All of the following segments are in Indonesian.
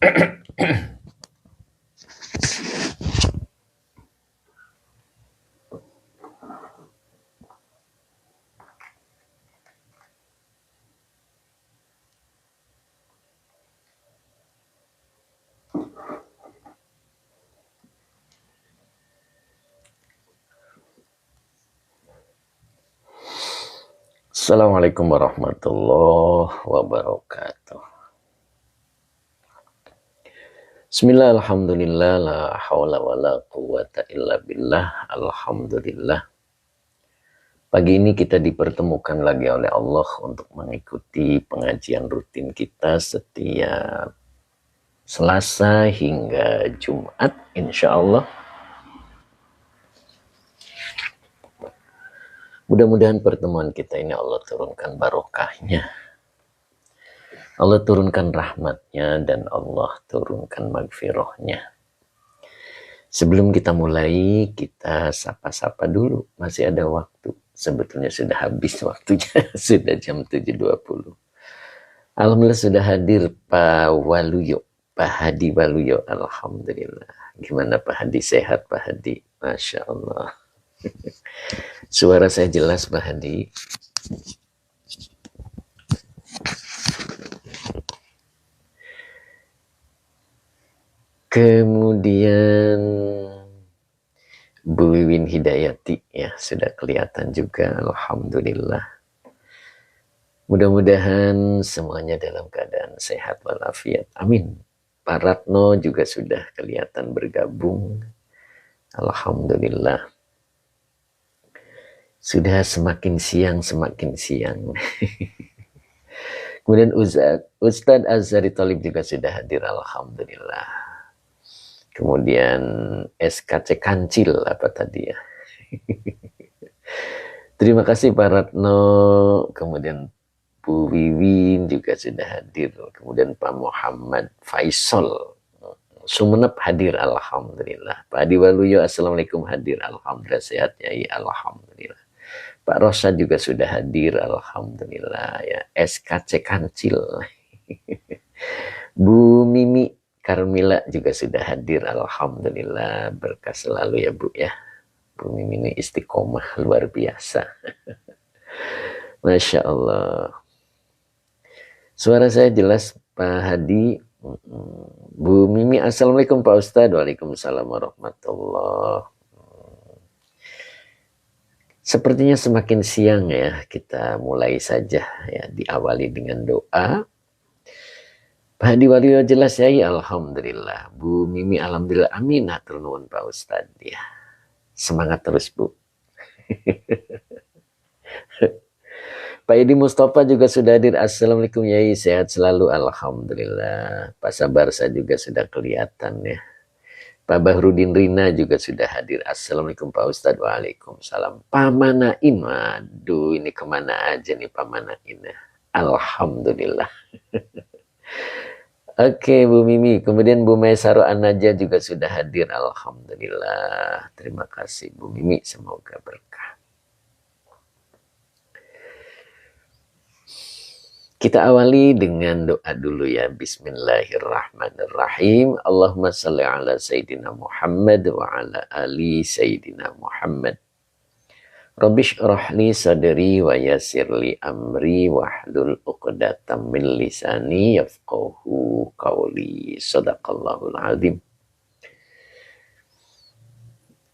Assalamualaikum warahmatullahi wabarakatuh. Bismillah, alhamdulillah, la hawla wa la quwata illa billah, alhamdulillah. Pagi ini kita dipertemukan lagi oleh Allah untuk mengikuti pengajian rutin kita setiap Selasa hingga Jumat, insya Allah. Mudah-mudahan pertemuan kita ini Allah turunkan barokahnya. Allah turunkan rahmatnya dan Allah turunkan magfirahnya. Sebelum kita mulai, kita sapa-sapa dulu. Masih ada waktu. Sebetulnya sudah habis waktunya. Sudah jam 7.20. Alhamdulillah sudah hadir Pak Waluyo. Pak Hadi Waluyo. Alhamdulillah. Gimana Pak Hadi? Sehat Pak Hadi? Masya Allah. Suara saya jelas Pak Hadi? Kemudian Bu Wiwin Hidayati ya sudah kelihatan juga, alhamdulillah. Mudah-mudahan semuanya dalam keadaan sehat walafiat. Amin. Pak Ratno juga sudah kelihatan bergabung. Alhamdulillah. Sudah semakin siang semakin siang. Kemudian Ustadz Azhari Talib juga sudah hadir, alhamdulillah. Kemudian SKC Kancil apa tadi ya. Terima kasih Pak Ratno. Kemudian Bu Wiwin juga sudah hadir. Kemudian Pak Muhammad Faisal Sumenep hadir, alhamdulillah. Pak Adi Waluyo assalamualaikum hadir, alhamdulillah sehat ya, alhamdulillah. Pak Rosa juga sudah hadir, alhamdulillah ya. SKC Kancil. Bu Mimi Karmila juga sudah hadir, alhamdulillah, berkah selalu ya Bu ya. Bu Mimi ini istiqomah luar biasa. Masya Allah. Suara saya jelas Pak Hadi. Bu Mimi assalamualaikum Pak Ustadz. Waalaikumsalam warahmatullahi. Sepertinya semakin siang ya, kita mulai saja ya, diawali dengan doa. Pak Hadi Waluyo jelas ya, alhamdulillah. Bu Mimi alhamdulillah, amin. Hatur nuwun Pak Ustadz ya. Semangat terus Bu. Pak Edi Mustafa juga sudah hadir. Assalamualaikum Yai, sehat selalu, alhamdulillah. Pak Sabarsa juga sudah kelihatan ya. Pak Bahrudin Rina juga sudah hadir. Assalamualaikum Pak Ustadz. Waalaikumsalam. Pak Manain, waduh ini kemana aja nih Pak Manain ya. Alhamdulillah. Oke Bu Mimi, kemudian Bu Maisaro Anaja juga sudah hadir, alhamdulillah. Terima kasih Bu Mimi, semoga berkah. Kita awali dengan doa dulu ya. Bismillahirrahmanirrahim. Allahumma salli ala Sayyidina Muhammad wa ala ali Sayyidina Muhammad. Rabbish rahli sadri wa yassirli amri wahlul uqdatam min lisani yafqahu qawli. Sadaqallahul azim.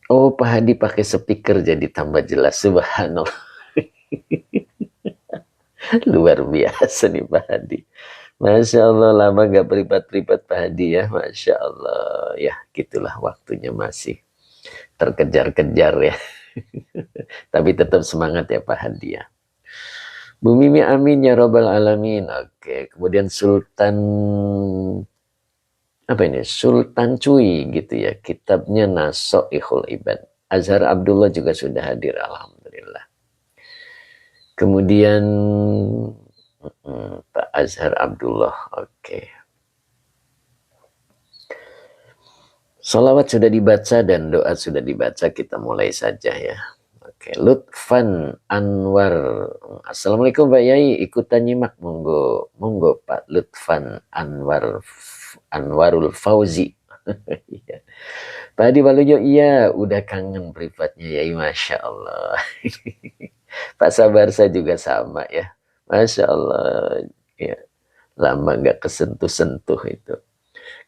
Oh Pak Hadi pakai speaker jadi tambah jelas, subhanallah. Luar biasa nih Pak Hadi. Masya Allah, lama gak beribat-ribat Pak Hadi ya. Masya Allah, ya gitulah waktunya masih terkejar-kejar ya. Tapi tetap semangat ya Pak Hadi ya. Bu Mimi amin ya robbal alamin. Oke, kemudian Sultan apa ini? Sultan Cui gitu ya. Kitabnya Nasoihul Ibad. Azhar Abdullah juga sudah hadir, alhamdulillah. Kemudian Pak Azhar Abdullah, oke. Salawat sudah dibaca dan doa sudah dibaca, kita mulai saja ya. Oke, Lutfan Anwar. Assalamualaikum Pak Yai, ikutan nyimak monggo. Monggo Pak Lutfan Anwarul Fauzi. Iya. Pak Adi Waluyo, iya, udah kangen privatnya Yai, Masya Allah. Pak Sabarsa juga sama ya. Masya Allah. Ya, lama nggak kesentuh-sentuh itu.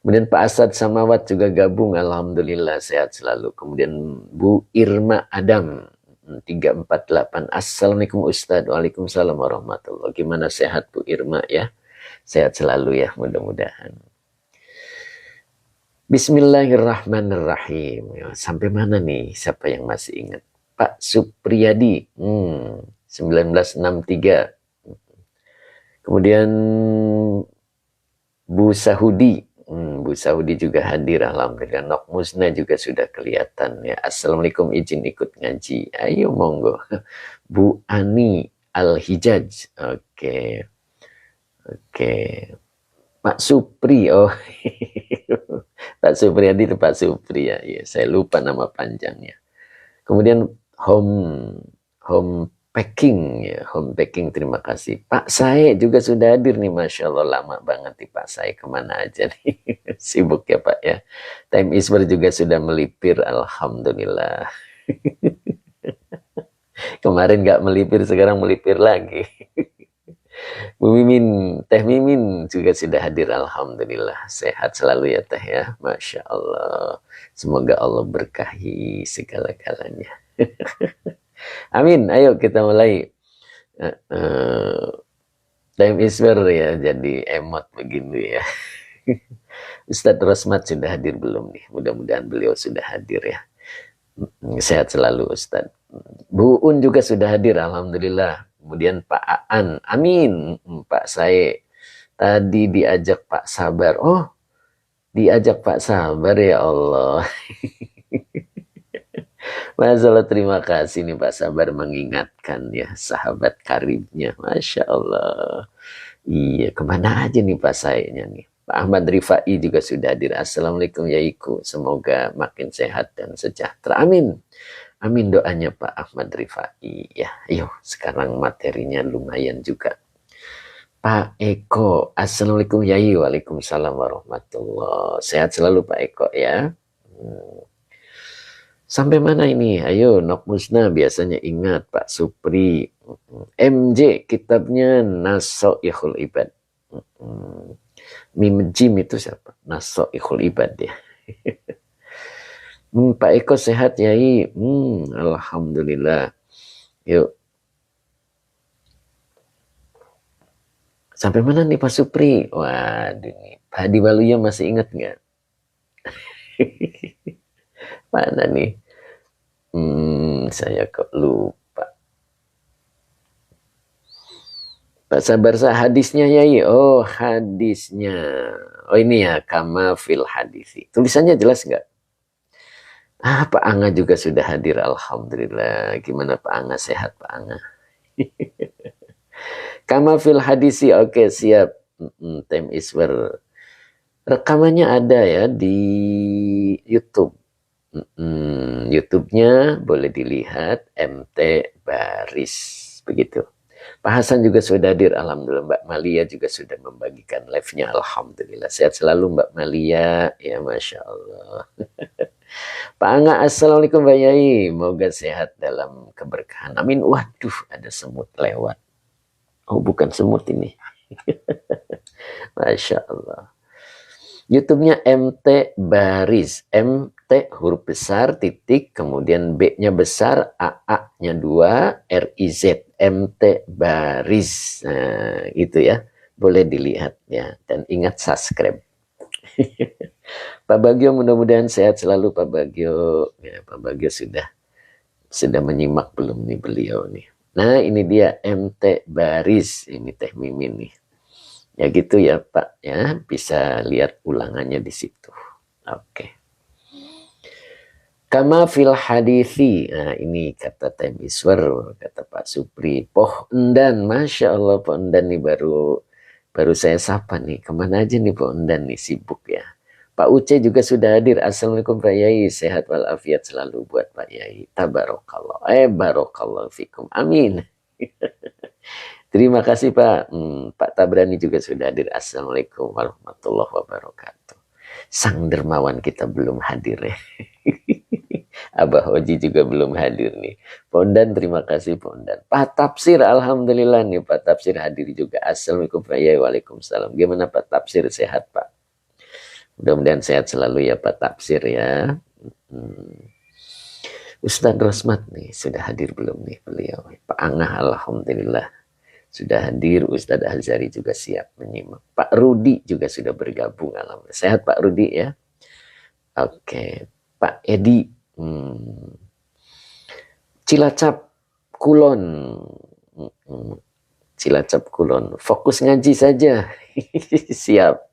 Kemudian Pak Asad Samawat juga gabung, Alhamdulillah sehat selalu. Kemudian Bu Irma Adam 348. Assalamualaikum Ustadz. Waalaikumsalam warahmatullahi. Gimana sehat Bu Irma ya? Sehat selalu ya, mudah-mudahan. Bismillahirrahmanirrahim. Ya, sampai mana nih? Siapa yang masih ingat? Pak Supriyadi 1963. Kemudian Bu Sahudi. Bu Saudi juga hadir, alhamdulillah. Nok Musna juga sudah kelihatan ya. Assalamualaikum, izin ikut ngaji. Ayo monggo. Bu Ani Al-Hijaj. Oke. Oke. Pak Supri. Oh. Pak Supriyadi itu Pak Supri ya. Ya, saya lupa nama panjangnya. Kemudian home packing ya, home packing, terima kasih. Pak Sae juga sudah hadir nih, Masya Allah, lama banget nih Pak Sae, kemana aja nih. Sibuk ya Pak ya. Time Isber juga sudah melipir, alhamdulillah. Kemarin nggak melipir, sekarang melipir lagi. Bu Mimin, Teh Mimin juga sudah hadir, alhamdulillah. Sehat selalu ya Teh ya, Masya Allah. Semoga Allah berkahi segala-galanya. Amin, ayo kita mulai. Time Isber ya, jadi emot begini ya. Ustadz Rosmat sudah hadir belum nih? Mudah-mudahan beliau sudah hadir ya. Sehat selalu Ustadz. Bu Un juga sudah hadir, alhamdulillah. Kemudian Pak Aan, amin. Pak Sae, tadi diajak Pak Sabar. Oh, diajak Pak Sabar ya Allah. Masalah, terima kasih nih Pak Sabar mengingatkan ya sahabat karibnya. Masya Allah. Iya, kemana aja nih Pak Saenya nih. Pak Ahmad Rifai juga sudah hadir. Assalamualaikum Yaiku. Semoga makin sehat dan sejahtera. Amin. Amin doanya Pak Ahmad Rifai. Ya, ayo sekarang materinya lumayan juga. Pak Eko. Assalamualaikum Yai. Waalaikumsalam warahmatullahi. Sehat selalu Pak Eko ya. Sampai mana ini? Ayo, Nok Musna biasanya ingat Pak Supri. MJ, kitabnya Nasoihul Ibad. Mim Jim itu siapa? Nasoihul Ibad ya. Pak Eko sehat Yai. Alhamdulillah. Yuk. Sampai mana nih Pak Supri? Waduh nih. Pak Hadi Waluyo masih ingat nggak? Mana nih? Saya kok lupa. Pak Sabarsa, hadisnya Yai. Oh, hadisnya. Oh ini ya, kama fil hadisi. Tulisannya jelas nggak? Pak Angga juga sudah hadir, alhamdulillah. Gimana Pak Angga, sehat Pak Angga? Kama fil hadisi, oke siap. Time Isber. Rekamannya ada ya di YouTube. YouTube-nya boleh dilihat, MT Baris, begitu. Pak Hasan juga sudah hadir, alhamdulillah. Mbak Malia juga sudah membagikan live-nya, alhamdulillah. Sehat selalu Mbak Malia, ya Masya Allah. Pak Angga, assalamualaikum Mbak Yai, moga sehat dalam keberkahan, amin. Waduh, ada semut lewat. Oh, bukan semut ini. Masya Allah. YouTube-nya MT Baris, MT huruf besar, titik, kemudian B-nya besar, AA-nya 2, RIZ, MT Baris. Nah, itu ya, boleh dilihat ya, dan ingat subscribe. Pak Bagio, mudah-mudahan sehat selalu Pak Bagio. Ya, Pak Bagio sudah menyimak belum nih beliau nih. Nah, ini dia MT Baris, ini Teh Mimin nih. Ya gitu ya Pak ya, bisa lihat ulangannya di situ. Oke. Kama fil hadisi. Nah, ini kata Time Iswer, kata Pak Supri. Poh Endan, Masya Allah Poh Endan nih baru saya sapa nih. Kemana aja nih Poh Endan nih, sibuk ya. Pak Uce juga sudah hadir. Assalamualaikum Pak Yai, sehat walafiat selalu buat Pak Yai. Tabarakallah. Barakallahu fikum. Amin. Terima kasih Pak. Pak Tabrani juga sudah hadir. Assalamualaikum warahmatullahi wabarakatuh. Sang dermawan kita belum hadir ya. Abah Hoji juga belum hadir nih. Pondan, terima kasih Pondan. Pak Tafsir, alhamdulillah nih Pak Tafsir hadir juga. Assalamualaikum Pak Yai, waalaikumsalam. Gimana Pak Tafsir, sehat Pak? Mudah-mudahan sehat selalu ya Pak Tafsir ya. Ustadz Rosmat nih sudah hadir belum nih beliau? Pak Angah, alhamdulillah sudah hadir. Ustadz Azhari juga siap menyimak. Pak Rudi juga sudah bergabung, alhamdulillah. Sehat Pak Rudi ya. Oke, Pak Edi. Cilacap Kulon. Cilacap Kulon. Fokus ngaji saja. Siap.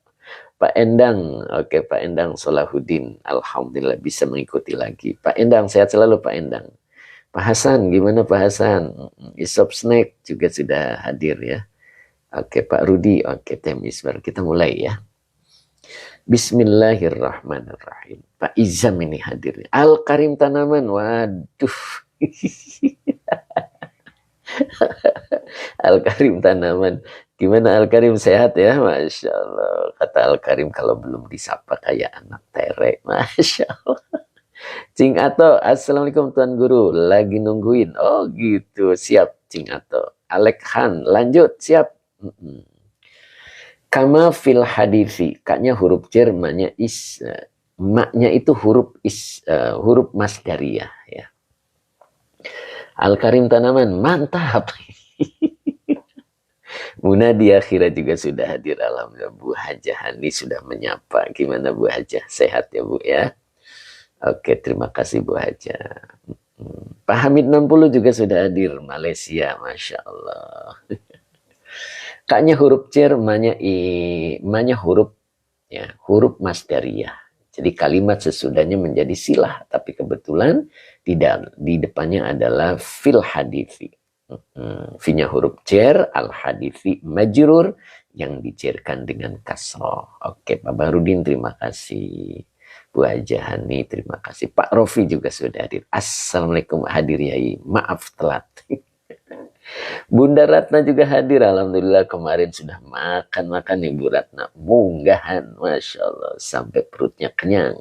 Pak Endang. Oke, Pak Endang Solahuddin. Alhamdulillah bisa mengikuti lagi. Pak Endang, sehat selalu Pak Endang. Pak Hasan, gimana Pak Hasan? Isop Snack juga sudah hadir ya. Oke, Pak Rudi. Oke, Tem Isbar. Kita mulai ya. Bismillahirrahmanirrahim. Pak Izam ini hadir. Al-Karim Tanaman. Waduh. Al-Karim Tanaman. Gimana Al-Karim, sehat ya? Masya Allah. Kata Al-Karim kalau belum disapa kayak anak terek. Masya Allah. Cing Ato. Assalamualaikum Tuan Guru. Lagi nungguin. Oh gitu. Siap Cing Ato. Alek Han. Lanjut. Siap. Kama fil hadisi, kaknya huruf jar, maknya is, maknya itu huruf is, huruf masdariyah ya. Al-Karim Tanaman, mantap. Munadi Akhirah juga sudah hadir, alhamdulillah. Bu Hajah Hani sudah menyapa. Gimana Bu Hajah, sehat ya Bu ya? Oke, terima kasih Bu Hajah. Pak Hamid 60 juga sudah hadir, Malaysia, Masya Allah. Kaknya huruf cer, manya huruf ya, huruf masdariyah. Jadi kalimat sesudahnya menjadi silah, tapi kebetulan tidak, di depannya adalah fil hadithi. Fi-nya huruf cer, al hadithi majrur yang dicerkan dengan kasroh. Oke, Pak Barudin terima kasih. Bu Hajah Hani terima kasih. Pak Rofi juga sudah hadir. Assalamualaikum hadir Yai. Maaf telat. Bunda Ratna juga hadir, alhamdulillah. Kemarin sudah makan-makan nih Bu Ratna, munggahan, Masya Allah, sampai perutnya kenyang.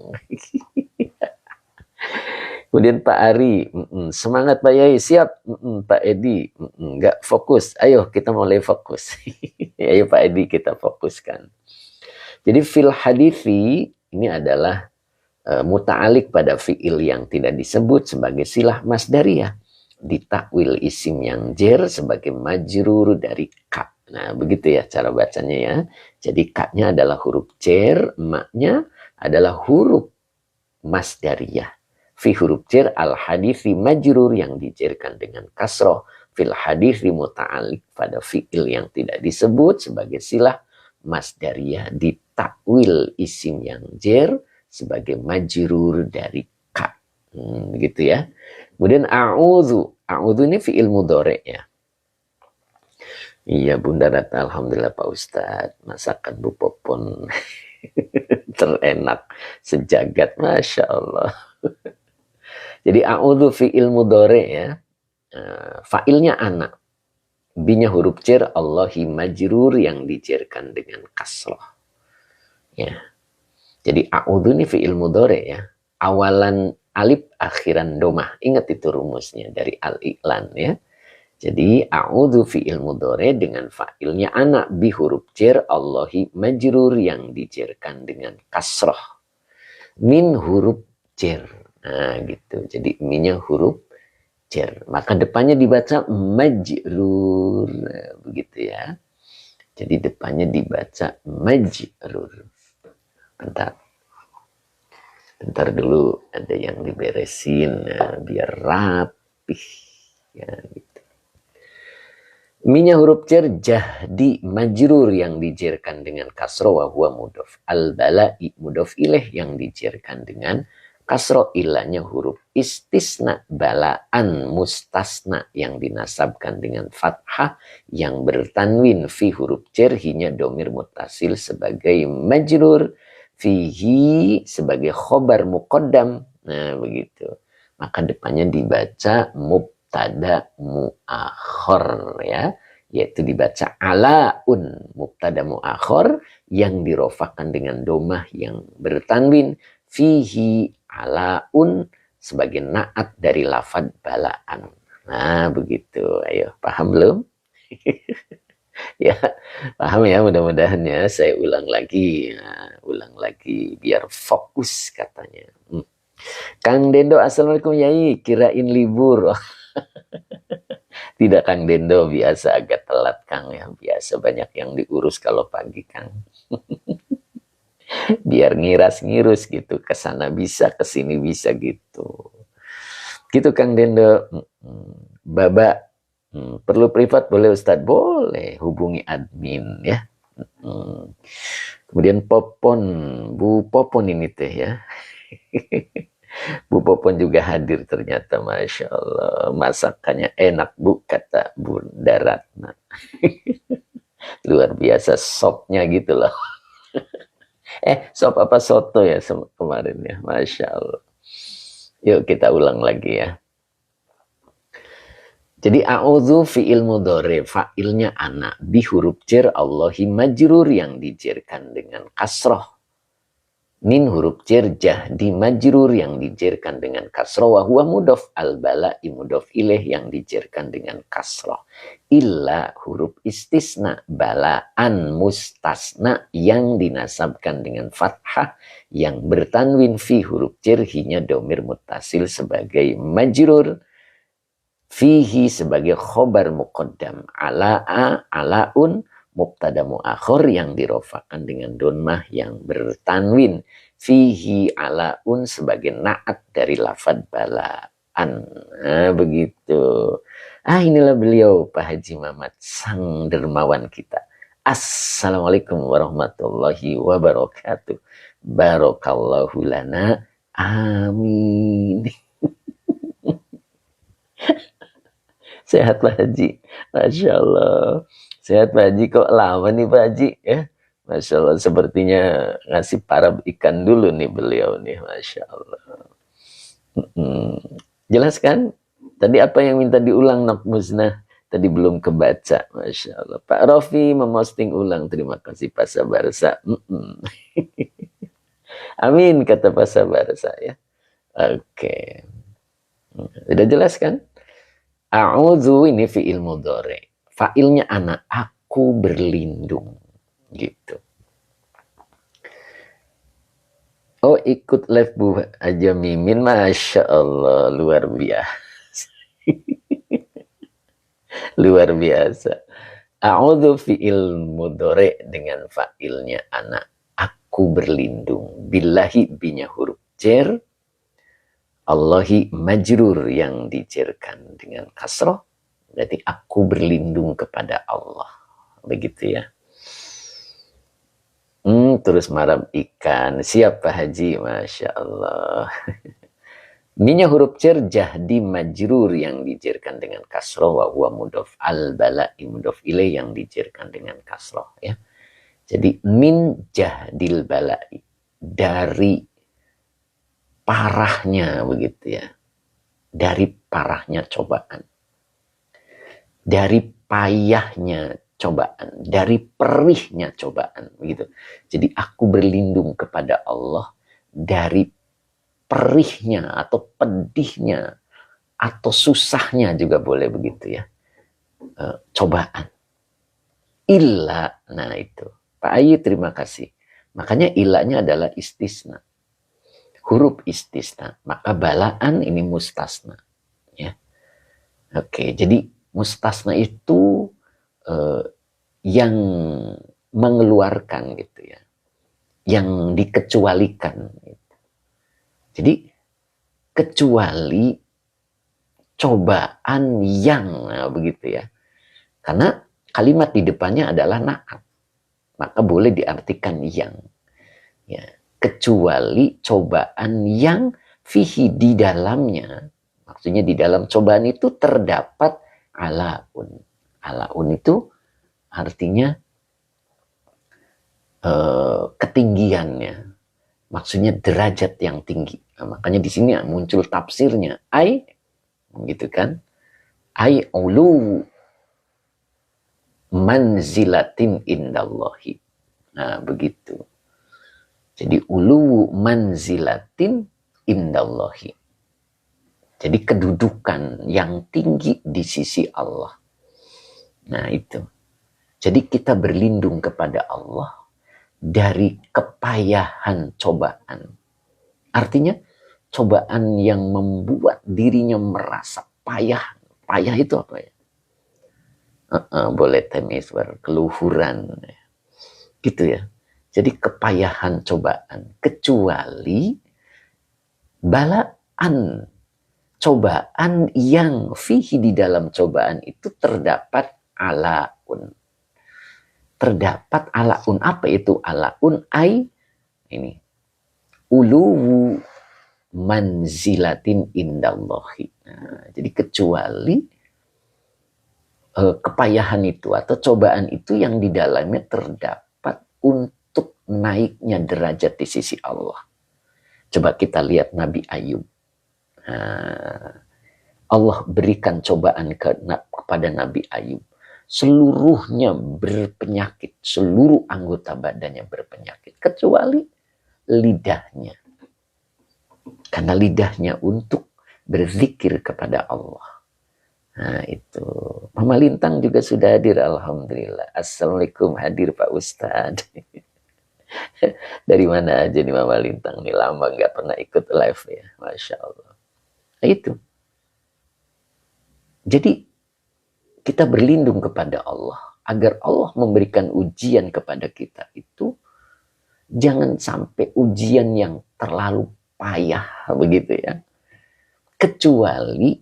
Kemudian Pak Ari, semangat Pak Yai, siap. Pak Edi, nggak fokus, ayo kita mulai fokus. Ayo Pak Edi kita fokuskan. Jadi fil hadithi ini adalah muta'alik pada fi'il yang tidak disebut sebagai silah masdariyah. Ditakwil isim yang jer sebagai majrur dari ka. Nah, begitu ya cara bacanya ya. Jadi ka-nya adalah huruf jer, ma-nya adalah huruf masdariyah. Fi huruf jer al-hadithi majrur yang dijerkan dengan kasroh. Fil hadithi muta'alik pada fi'il yang tidak disebut sebagai silah masdariyah. Ditakwil isim yang jer sebagai majrur dari ka. Begitu ya. Kemudian a'udzu. A'udzu ini fi'il mudhari' ya. Iya Bunda Ratna, alhamdulillah Pak Ustadz. Masakan Bu Popon terenak sejagat, Masya Allah. Jadi a'udzu fi'il mudhari' ya. Fa'ilnya anak. Binya huruf jar, Allahi majrur yang dijerkan dengan kasroh. Ya. Jadi a'udzu ini fi'il mudhari' ya. Awalan alif akhiran domah. Ingat itu rumusnya dari al-i'lan ya. Jadi a'udzu fi'il mudhari dengan fa'ilnya anak bi huruf jar Allahi majrur yang dijerkan dengan kasroh. Min huruf jar. Nah gitu. Jadi minnya huruf jar. Maka depannya dibaca majrur. Nah, begitu ya. Jadi depannya dibaca majrur. Bentar dulu, ada yang diberesin biar rapih ya gitu. Minya huruf jar jahdi majrur yang dijerkan dengan kasroh wa huwa mudhof. Al-bala'i mudhof ilaih yang dijerkan dengan kasroh, ilahnya huruf istisna, balaan mustasna yang dinasabkan dengan fathah yang bertanwin fi huruf jar hinya domir mutasil sebagai majrur fihi sebagai khobar muqaddam. Nah, begitu. Maka depannya dibaca mubtada muakhir ya, yaitu dibaca alaun, mubtada muakhir yang dirofakan dengan domah yang bertanwin, fihi alaun sebagai naat dari lafad balaan. Nah, begitu. Ayo, paham belum? Ya, paham ya, mudah-mudahan ya. Saya ulang lagi. Nah, ulang lagi biar fokus katanya. Kang Dendo, assalamualaikum Yai. Kirain libur. Oh, tidak Kang Dendo, biasa agak telat Kang ya. Biasa banyak yang diurus kalau pagi Kang. Biar ngiras-ngirus gitu. Kesana bisa, kesini bisa gitu. Gitu Kang Dendo. Baba, perlu privat boleh Ustadz? Boleh, hubungi admin ya. Kemudian Popon, Bu Popon ini teh ya. Bu Popon juga hadir ternyata, Masya Allah. Masakannya enak Bu, kata Bunda Ratna. Luar biasa sopnya gitu loh. Sop apa soto ya kemarin ya, Masya Allah. Yuk kita ulang lagi ya. Jadi a'udzu fi'il mudhari, fa'ilnya ana, di huruf jar Allahi majrur yang dijerkan dengan kasroh. Min huruf jar jahdi majrur yang dijerkan dengan kasroh. Wa huwa mudhof, al-bala'i mudhof ilaih yang dijerkan dengan kasroh. Illa huruf istisna, bala'an mustasna yang dinasabkan dengan fathah yang bertanwin fi huruf jarhinya domir muttasil sebagai majrur. Fihi sebagai khobar muqaddam, ala'a alaun mubtada muakhir yang dirofakan dengan donmah yang bertanwin, fihi alaun sebagai naat dari lafad balaan. Nah, begitu. Inilah beliau Pak Haji Mamat, sang dermawan kita. Assalamualaikum warahmatullahi wabarakatuh. Barakallahu lana. Amin. Sehat Pak Haji, Masya Allah. Sehat Pak Haji, kok lama nih Pak Haji ya. Masya Allah, sepertinya ngasih parab ikan dulu nih beliau nih, Masya Allah. Jelaskan, tadi apa yang minta diulang Nak Musnah? Tadi belum kebaca, Masya Allah. Pak Rofi memosting ulang, terima kasih Pak Sabarsa. Amin, kata Pak Sabarsa ya. Oke. Sudah jelaskan? A'udzu ini fi'il mudhari. Fa'ilnya ana, aku berlindung. Gitu. Oh, ikut live Bu Aja Mimin, Masya Allah, luar biasa. Luar biasa. A'udzu fi'il mudhari dengan fa'ilnya ana, aku berlindung. Billahi binya huruf jar. Allahi majrur yang dijerkan dengan kasroh, berarti aku berlindung kepada Allah. Begitu ya. Terus marab ikan. Siap Pak Haji, Masya Allah. Minya huruf jar jahdi majrur yang dijerkan dengan kasroh, wa huwa mudhof, al-bala'i mudhof ilaih yang dijerkan dengan kasroh ya. Jadi min jahdil bala'i, dari parahnya begitu ya, dari parahnya cobaan, dari payahnya cobaan, dari perihnya cobaan begitu. Jadi aku berlindung kepada Allah dari perihnya atau pedihnya atau susahnya juga boleh begitu ya, cobaan. Illa, nah itu Pak Ayu terima kasih. Makanya ilanya adalah istisna, huruf istisna, maka balaan ini mustasna ya. Oke, jadi mustasna itu yang mengeluarkan gitu ya, yang dikecualikan gitu. Jadi kecuali cobaan yang, nah, begitu ya, karena kalimat di depannya adalah naat, maka boleh diartikan yang ya, kecuali cobaan yang fihi di dalamnya, maksudnya di dalam cobaan itu terdapat alaun. Alaun itu artinya ketinggiannya, Maksudnya derajat yang tinggi. Nah, makanya di sini muncul tafsirnya. Gitu kan? Ulu manzilatin indallahi. Nah, begitu. Jadi ulu manzilatin indallahi. Jadi kedudukan yang tinggi di sisi Allah. Nah, itu. Jadi kita berlindung kepada Allah dari kepayahan cobaan. Artinya cobaan yang membuat dirinya merasa payah. Payah itu apa ya? Boleh temis berkeluhuran. Gitu ya. Jadi kepayahan cobaan. Kecuali balaan. Cobaan yang fihi di dalam cobaan itu terdapat alaun. Terdapat alaun. Apa itu alaun? Ini. Uluwu manzilatin indallahi. Nah, jadi kecuali kepayahan itu atau cobaan itu yang di dalamnya terdapat untuk naiknya derajat di sisi Allah. Coba kita lihat Nabi Ayub. Allah berikan cobaan kepada Nabi Ayub. Seluruhnya berpenyakit. Seluruh anggota badannya berpenyakit. Kecuali lidahnya. Karena lidahnya untuk berzikir kepada Allah. Nah itu. Mama Lintang juga sudah hadir. Alhamdulillah. Assalamualaikum, hadir Pak Ustadz. Dari mana aja nih Mama Lintang? Nih lama gak pernah ikut live ya. Masya Allah. Nah, itu. Jadi kita berlindung kepada Allah. Agar Allah memberikan ujian kepada kita itu. Jangan sampai ujian yang terlalu payah. Begitu ya. Kecuali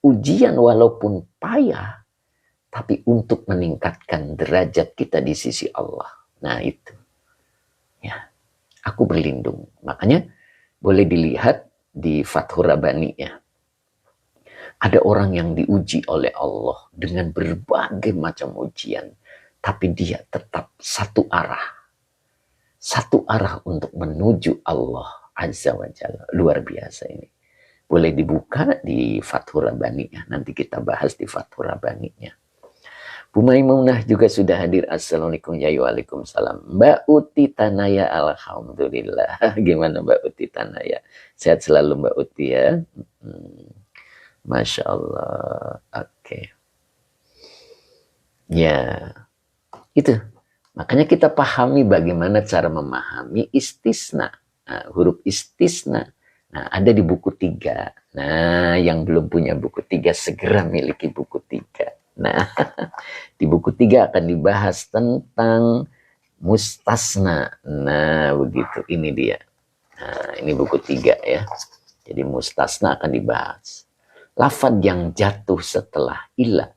ujian walaupun payah. Tapi untuk meningkatkan derajat kita di sisi Allah. Nah itu. Ya. Aku berlindung. Makanya boleh dilihat di Fathur Rabbani ya. Ada orang yang diuji oleh Allah dengan berbagai macam ujian. Tapi dia tetap satu arah. Satu arah untuk menuju Allah Azza wa Jalla. Luar biasa ini. Boleh dibuka di Fathur Rabbani ya. Nanti kita bahas di Fathur Rabbani ya. Bu Maimunah juga sudah hadir. Assalamualaikum ya waalaikumsalam. Mbak Uti Tanaya, alhamdulillah. Gimana Mbak Uti Tanaya? Sehat selalu Mbak Uti ya. Masya Allah. Oke. Ya. Itu. Makanya kita pahami bagaimana cara memahami istisna. Nah, huruf istisna. Nah, ada di buku 3. Nah, yang belum punya buku 3 segera miliki buku 3. Nah, di buku 3 akan dibahas tentang mustasna. Nah, begitu. Ini dia. Nah, ini buku 3 ya. Jadi mustasna akan dibahas. Lafad yang jatuh setelah ilah.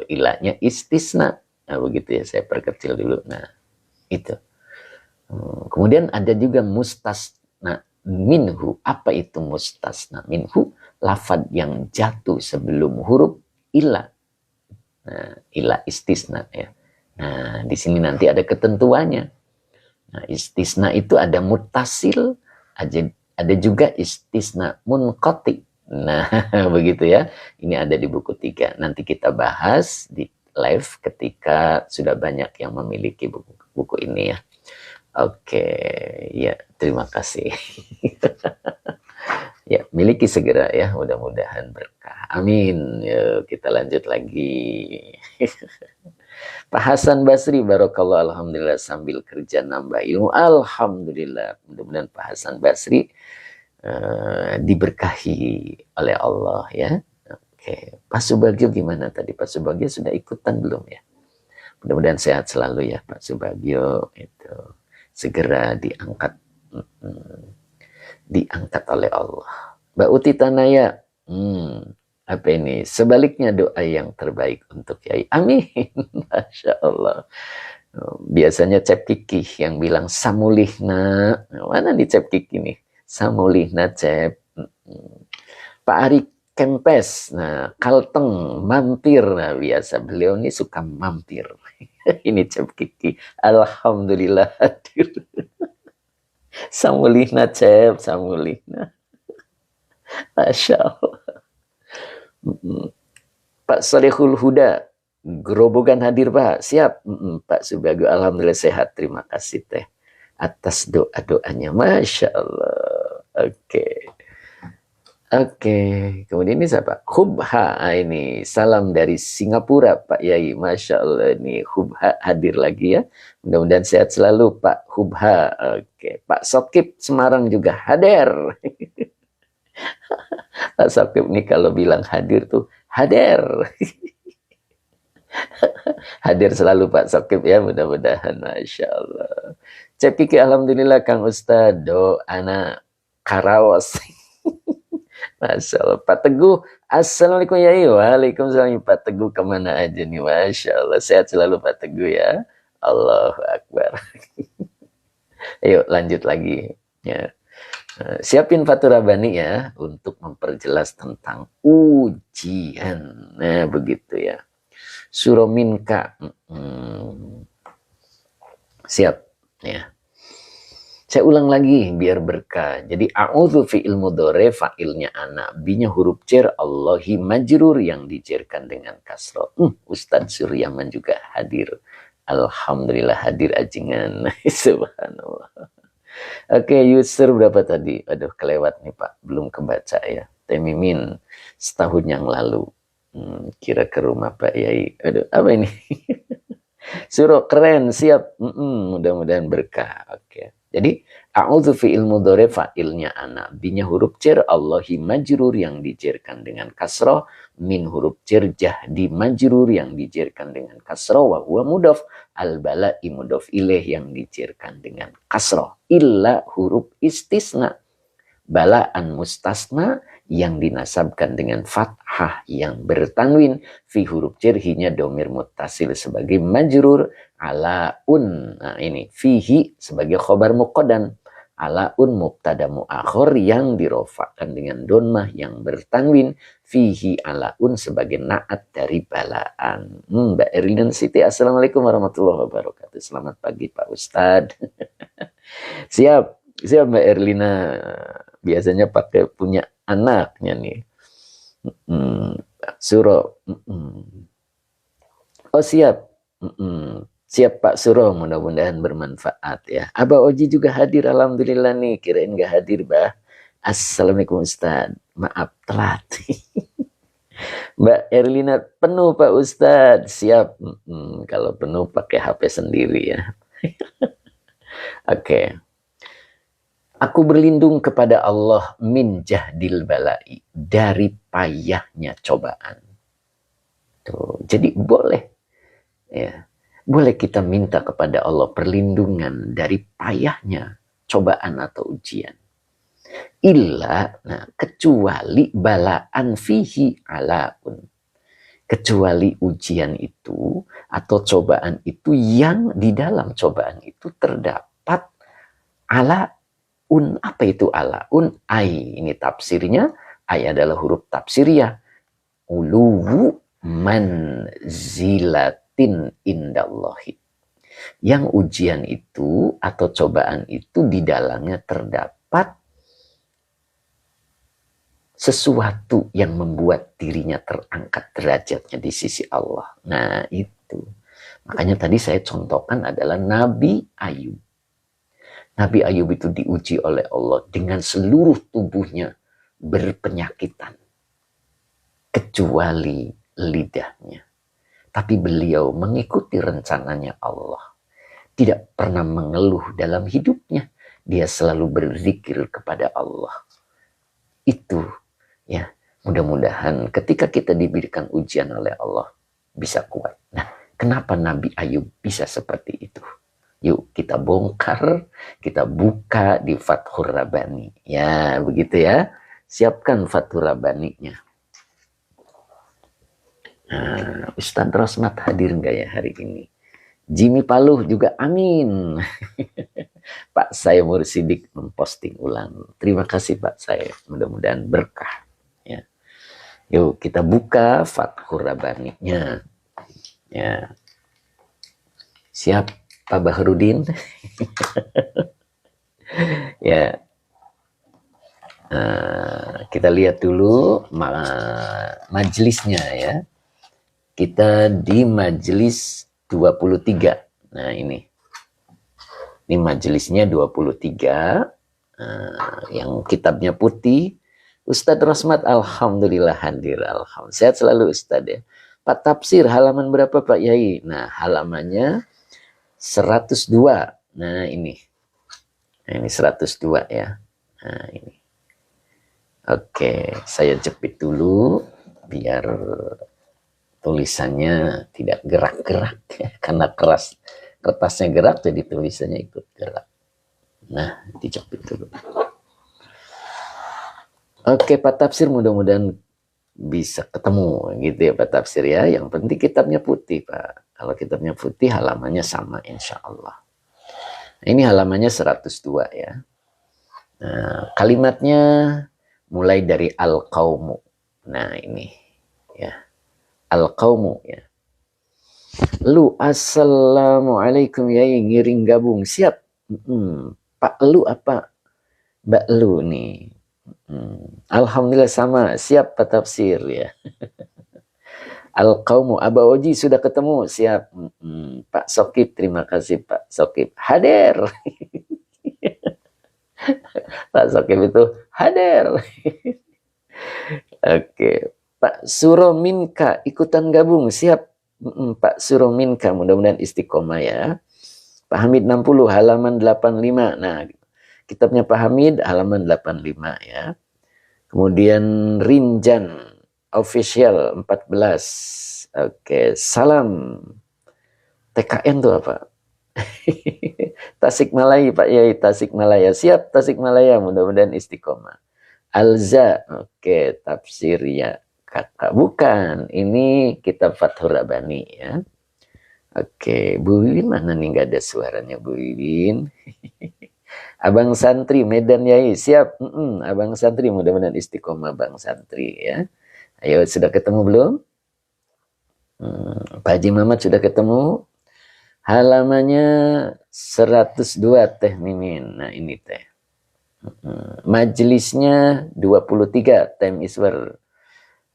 Ilahnya istisna. Nah, begitu ya. Saya perkecil dulu. Nah, itu. Kemudian ada juga mustasna minhu. Apa itu mustasna minhu? Lafad yang jatuh sebelum huruf ilah. Nah, ilah istisna ya. Nah, di sini nanti ada ketentuannya. Nah, istisna itu ada muttasil, ada juga istisna munqati. Nah, begitu ya. Ini ada di buku 3. Nanti kita bahas di live ketika sudah banyak yang memiliki buku ini ya. Oke, ya terima kasih. Ya, miliki segera ya, mudah-mudahan berkah. Amin. Yuk, kita lanjut lagi. Pak Hasan Basri, barokallah, alhamdulillah, sambil kerja nambah ilmu. Alhamdulillah, mudah-mudahan Pak Hasan Basri diberkahi oleh Allah ya. Oke, Pak Subagio gimana tadi? Pak Subagio sudah ikutan belum ya? Mudah-mudahan sehat selalu ya Pak Subagio. Itu segera diangkat. Diangkat oleh Allah. Mbak Uti Tanaya, apa ini? Sebaliknya doa yang terbaik untuk Yai. Amin. Masya Allah. Biasanya Cep Kiki yang bilang samulihna. Mana nih Cep Kiki nih? Samulihna Cep. Pak Ari Kempes. Nah, Kalteng, mampir. Nah, biasa beliau ini suka mampir. Ini Cep Kiki. Alhamdulillah hadir. Samulihna cep, samulihna. Masya Allah. Pak Salihul Huda, Gerobogan hadir Pak, siap. Pak Subago, alhamdulillah sehat, terima kasih teh atas doa-doanya, Masya Allah. Oke. Oke, kemudian ini siapa? Hubha, ini salam dari Singapura Pak Yai, Masya Allah, ini Hubha hadir lagi ya. Mudah-mudahan sehat selalu Pak Hubha. Oke, Pak Sokip Semarang juga hadir. Pak Sokip nih kalau bilang hadir tuh hadir. Hadir selalu Pak Sokip ya, mudah-mudahan, Masya Allah. Cepiki alhamdulillah Kang Ustadz, doana Karawas. Masya Allah. Pak Teguh, assalamualaikum ya. Waalaikumsalam. Pak Teguh kemana aja nih? Masya Allah. Sehat selalu Pak Teguh ya. Allahu Akbar. Ayo lanjut lagi. Ya. Siapin Fathur Rabbani ya untuk memperjelas tentang ujian. Nah begitu ya. Surah Minka. Siap ya. Saya ulang lagi biar berkah. Jadi a'udzu fi'il mudhari fa'ilnya ana, binya huruf jar, Allahi majrur yang dijerkan dengan kasroh. Ustadz Suryaman juga hadir. Alhamdulillah hadir ajingan. Subhanallah. Oke, user berapa tadi? Aduh, kelewat nih Pak. Belum kebaca ya. Temimin setahun yang lalu. Kira ke rumah Pak Yai. Aduh, apa ini? Suruh keren, siap. Mudah-mudahan berkah. Oke. Jadi, a'udzu fi'il mudhari fa'ilnya ana. Binya huruf jar, Allahi majrur yang dijerkan dengan kasroh. Min huruf jar jahdi majrur yang dijerkan dengan kasroh. Wa huwa mudhaf. Al-bala'i mudhaf ilaih yang dijerkan dengan kasroh. Illa huruf istisna. Bala'an mustasna yang dinasabkan dengan fathah yang bertanwin. Fi huruf jarhinya domir muttasil sebagai majrur. Alaun, nah ini fihi sebagai khobar muqaddam, alaun mubtada muakhir yang dirofakkan dengan donmah yang bertanwin, fihi alaun sebagai naat dari balaan. Mbak Erlina Siti, assalamualaikum warahmatullahi wabarakatuh. Selamat pagi Pak Ustadz. Siap Mbak Erlina, biasanya pakai punya anaknya nih. Surah. Oh siap. Siap Pak Suro, mudah-mudahan bermanfaat ya. Abah Oji juga hadir, alhamdulillah nih. Kirain gak hadir, Bah. Assalamualaikum Ustaz. Maaf telat. Mbak Erlina, penuh Pak Ustaz. Siap. Kalau penuh pakai HP sendiri ya. Oke. Aku berlindung kepada Allah min jahdil balai, dari payahnya cobaan. Tuh, jadi boleh ya. Boleh kita minta kepada Allah perlindungan dari payahnya cobaan atau ujian. Illa, nah, kecuali balaan fihi alaun. Kecuali ujian itu atau cobaan itu yang di dalam cobaan itu terdapat alaun. Apa itu alaun? Ai, ini tafsirnya. Ai adalah huruf tafsiriyah. Uluwu manzilat indallahi. Yang ujian itu atau cobaan itu di dalamnya terdapat sesuatu yang membuat dirinya terangkat derajatnya di sisi Allah. Nah itu. Makanya tadi saya contohkan adalah Nabi Ayub. Nabi Ayub itu diuji oleh Allah dengan seluruh tubuhnya berpenyakitan. Kecuali lidahnya. Tapi beliau mengikuti rencananya Allah. Tidak pernah mengeluh dalam hidupnya. Dia selalu berzikir kepada Allah. Itu ya, mudah-mudahan ketika kita diberikan ujian oleh Allah bisa kuat. Nah, kenapa Nabi Ayub bisa seperti itu? Yuk kita bongkar, kita buka di Fathur Rabbani. Ya, begitu ya. Siapkan Fathur Rabbaninya. Nah, Ustadz Rosmat hadir nggak ya hari ini? Jimmy Paluh juga amin. Pak saya Mursidik memposting ulang. Terima kasih Pak saya. Mudah-mudahan berkah. Ya. Yuk kita buka Fathur Rabbaninya. Ya. Siap Pak Bahrudin. Ya, kita lihat dulu majelisnya ya. Kita di majelis 23. Nah, ini majelisnya 23, yang kitabnya putih. Ustadz Rasmat, alhamdulillah hadir. Alhamdulillah. Sehat selalu Ustadz ya. Pak Tafsir, halaman berapa Pak Yai? Nah, halamannya 102. Nah, ini 102 ya. Nah, ini. Oke, saya jepit dulu biar tulisannya tidak gerak-gerak karena kertasnya gerak jadi tulisannya ikut gerak. Nah, dijepit dulu. Oke, Pak Tafsir, mudah-mudahan bisa ketemu gitu ya Pak Tafsir ya. Yang penting kitabnya putih Pak. Kalau kitabnya putih halamannya sama insya Allah. Ini halamannya 102 ya. Nah, kalimatnya mulai dari al-qaumu. Nah, ini ya. Al-qaumu ya. Lu, assalamualaikum yai, ngiring gabung. Siap. Pak Lu apa? Mbak Lu nih. Alhamdulillah sama. Siap Pak Tafsir ya. Al-qaumu, Aba Oji sudah ketemu. Siap. Pak Sokib, terima kasih Pak Sokib. Hadir. Pak Sokib itu hadir. Oke. Pak Surominka ikutan gabung. Siap. Pak Surominka, mudah-mudahan istiqomah ya. Pak Hamid 60 halaman 85. Nah, kitabnya Pak Hamid halaman 85 ya. Kemudian Rinjan official 14. Oke, salam. TKN tuh apa? Tasikmalaya Pak Yai, Tasikmalaya. Siap Tasikmalaya, mudah-mudahan istiqomah. Alza, oke, tafsir ya kakak. Bukan, ini kitab Fathur Rabbani ya. Oke, Bu Wiwin mana nih, gak ada suaranya Bu Wiwin. Abang Santri, Medan Yai, siap. Abang Santri, mudah-mudahan istiqomah Bang Santri ya. Ayo, sudah ketemu belum? Pak Haji Mamat sudah ketemu? Halamannya 102 Teh Mimin. Nah, ini Teh. Majelisnya 23 Teh Iswar.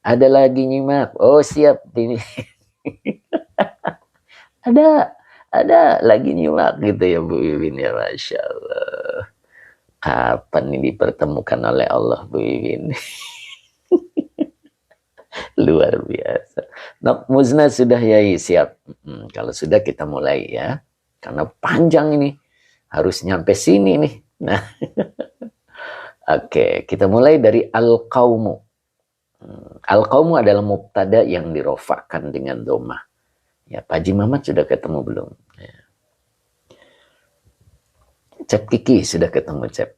Ada lagi nyimak. Oh, siap. Ini. ada lagi nyimak gitu ya Bu Wiwin ya, Masya Allah. Kapan ini dipertemukan oleh Allah Bu Wiwin? Luar biasa. Nok Muzna sudah Yai, siap. Kalau sudah kita mulai ya. Karena panjang ini. Harus nyampe sini nih. Nah. Oke, kita mulai dari al-qaumu. Al-qaumu adalah mubtada yang dirofakkan dengan domah. Ya, Pak Haji Mamat sudah ketemu belum? Ya. Cep Kiki sudah ketemu Cep.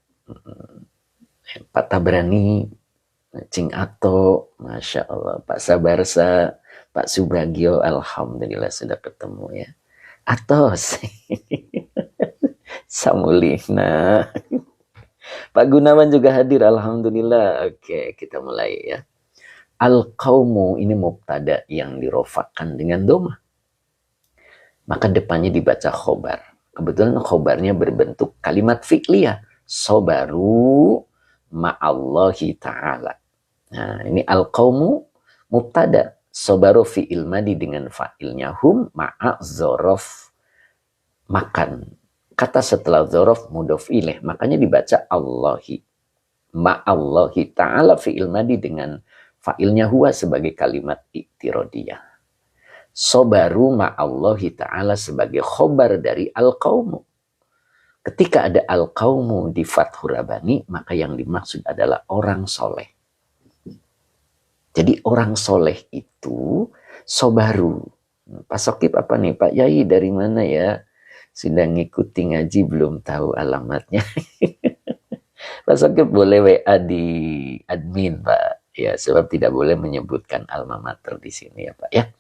Pak Tabrani, Cing Ato, Masya Allah. Pak Sabarsa, Pak Subagio, alhamdulillah sudah ketemu ya. Atos, Samulina. Pak Gunawan juga hadir, alhamdulillah. Oke, kita mulai ya. Al-qaumu ini mubtada yang dirofakkan dengan domah. Maka depannya dibaca khobar. Kebetulan khobarnya berbentuk kalimat fi'liyah. Sobaru ma'allahi ta'ala. Nah, ini al-qaumu mubtada. Sobaru fi'il madi dengan fa'ilnya hum ma'a zorof makan. Kata setelah zorof mudhof ilaih. Makanya dibaca Allahi. Ma'allahi ta'ala fi'il madi dengan fa'ilnya huwa sebagai kalimat iktirodiyah. Sobaru ma'allahi ta'ala sebagai khobar dari al-qaumu. Ketika ada al-qaumu di Fathur Rabbani, maka yang dimaksud adalah orang soleh. Jadi orang soleh itu sobaru. Pak Sokib apa nih? Pak Yai dari mana ya? Sudah ngikuti ngaji belum tahu alamatnya. Pak Sokib boleh WA di admin Pak. Ya, sebab tidak boleh menyebutkan alma mater di sini ya Pak ya.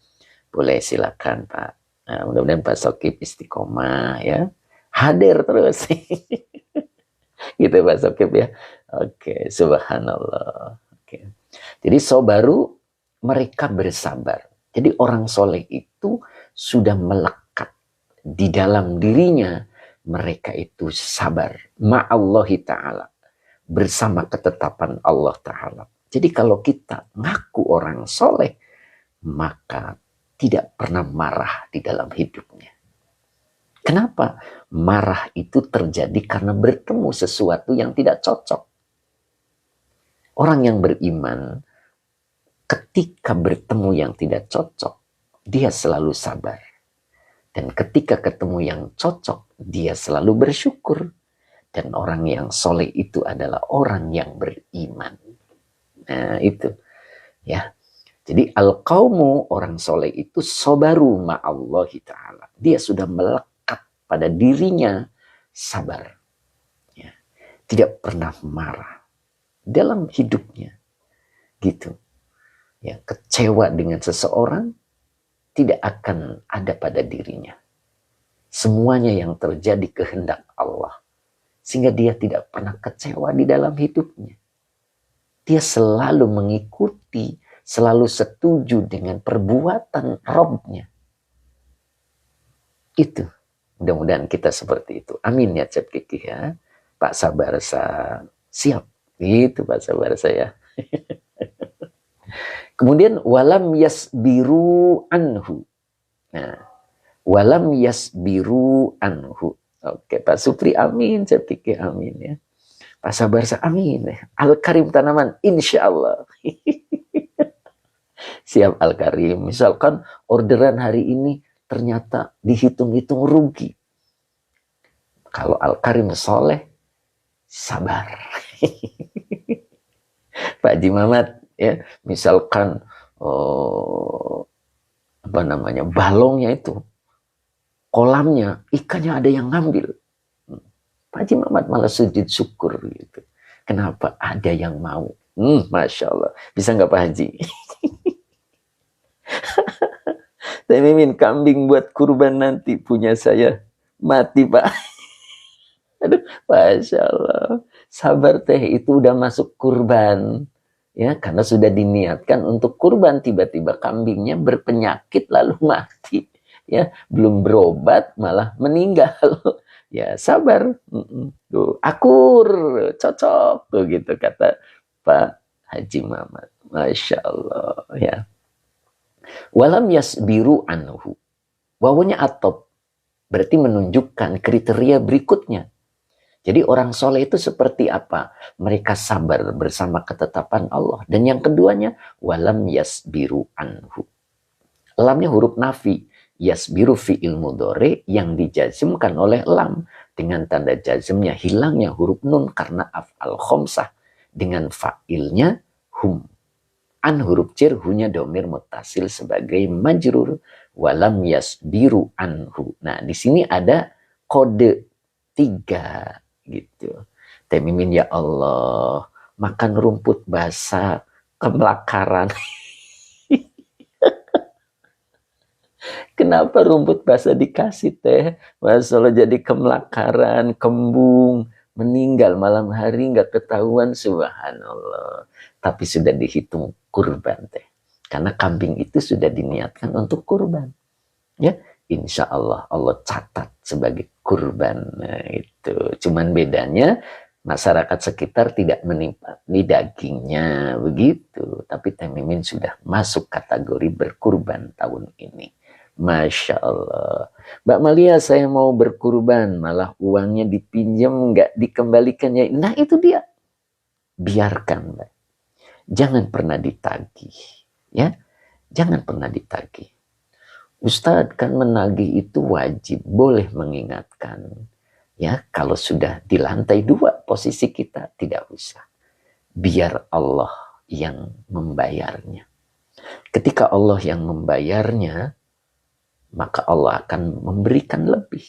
Boleh silakan Pak. Nah, mudah-mudahan Pak Sokib istiqomah ya. Hadir terus. Gitu Pak Sokib ya. Oke, subhanallah. Oke. Jadi sobaru, mereka bersabar. Jadi orang soleh itu sudah melekat di dalam dirinya mereka itu sabar ma'allahi ta'ala, bersama ketetapan Allah Ta'ala. Jadi kalau kita ngaku orang soleh, maka tidak pernah marah di dalam hidupnya. Kenapa? Marah itu terjadi karena bertemu sesuatu yang tidak cocok. Orang yang beriman, ketika bertemu yang tidak cocok, dia selalu sabar. Dan ketika ketemu yang cocok, dia selalu bersyukur. Dan orang yang soleh itu adalah orang yang beriman. Nah itu ya. Jadi al-qaumu, orang soleh itu sobaru ma'allahi ta'ala. Dia sudah melekat pada dirinya sabar. Ya. Tidak pernah marah dalam hidupnya. Gitu. Ya, kecewa dengan seseorang tidak akan ada pada dirinya. Semuanya yang terjadi kehendak Allah. Sehingga dia tidak pernah kecewa di dalam hidupnya. Dia selalu mengikuti, selalu setuju dengan perbuatan Rabb-nya. Itu. Mudah-mudahan kita seperti itu. Amin ya Cep Kiki ya. Pak Sabarsa siap. Itu Pak Sabarsa ya. Kemudian walam yasbiru anhu. Nah, walam yasbiru anhu. Oke, Pak Supri amin, saya pikir amin ya. Pak Sabarsa amin. Al-Karim Tanaman, insya Allah. Siap Al-Karim. Misalkan orderan hari ini ternyata dihitung-hitung rugi. Kalau Al-Karim soleh, sabar. Pak Haji Mamat ya, misalkan balongnya itu, kolamnya, ikannya ada yang ngambil. Pak Haji Mamat malah sujud syukur gitu. Kenapa? Ada yang mau. Masya Allah. Bisa nggak Pak Haji? Saya mimin kambing buat kurban nanti punya saya. Mati Pak. Aduh, Masya Allah. Sabar teh itu udah masuk kurban. Ya, karena sudah diniatkan untuk kurban. Tiba-tiba kambingnya berpenyakit lalu mati. Ya, belum berobat malah meninggal. Ya sabar, tuh akur, cocok, tuh gitu kata Pak Haji Mamat. Masya Allah ya. Walam yasbiru anhu. Wawunya atop, berarti menunjukkan kriteria berikutnya. Jadi orang soleh itu seperti apa? Mereka sabar bersama ketetapan Allah. Dan yang keduanya, walam yasbiru anhu. Lamnya huruf nafi. Yasbiru fi'il mudhari yang dijazmkan oleh lam. Dengan tanda jazmnya hilangnya huruf nun karena af'al khomsah. Dengan fa'ilnya hum. An huruf cer hunya domir mutasil sebagai majrur. Walam yasbiru anhu. Nah di sini ada kode 3 gitu. Temimin ya Allah. Makan rumput basah kemelakaran. Kenapa rumput basah dikasih teh? Masya Allah jadi kemelakaran, kembung, meninggal malam hari nggak ketahuan, subhanallah. Tapi sudah dihitung kurban teh. Karena kambing itu sudah diniatkan untuk kurban. Ya, insya Allah Allah catat sebagai kurban. Nah, itu. Cuman bedanya masyarakat sekitar tidak menikmati dagingnya begitu. Tapi Teh Mimin sudah masuk kategori berkurban tahun ini. Masya Allah. Mbak Malia saya mau berkurban, malah uangnya dipinjam nggak dikembalikannya. Nah itu dia. Biarkan Mbak. Jangan pernah ditagih. Ya, jangan pernah ditagih. Ustadz kan menagih itu wajib, boleh mengingatkan. Ya, kalau sudah di lantai 2 posisi kita tidak usah. Biar Allah yang membayarnya. Ketika Allah yang membayarnya, maka Allah akan memberikan lebih.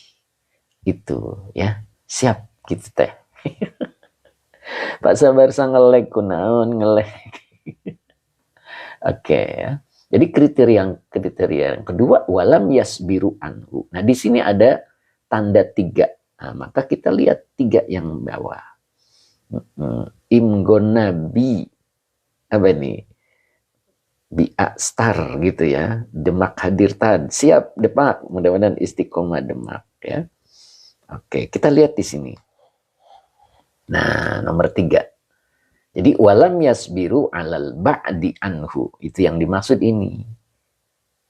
Itu ya, siap gitu teh. Pak Sabar sang ngelek kunaon ngelek. Oke ya. Jadi kriteria yang kedua walam yasbiru anhu. Nah di sini ada tanda 3. Nah, maka kita lihat 3 yang bawah. Imgonabi apa nih? Bi'a star gitu ya. Demak hadir tad. Siap Demak. Mudah-mudahan istiqomah Demak ya. Oke, kita lihat di sini. Nah, nomor 3. Jadi walam yasbiru alal ba'di anhu. Itu yang dimaksud ini.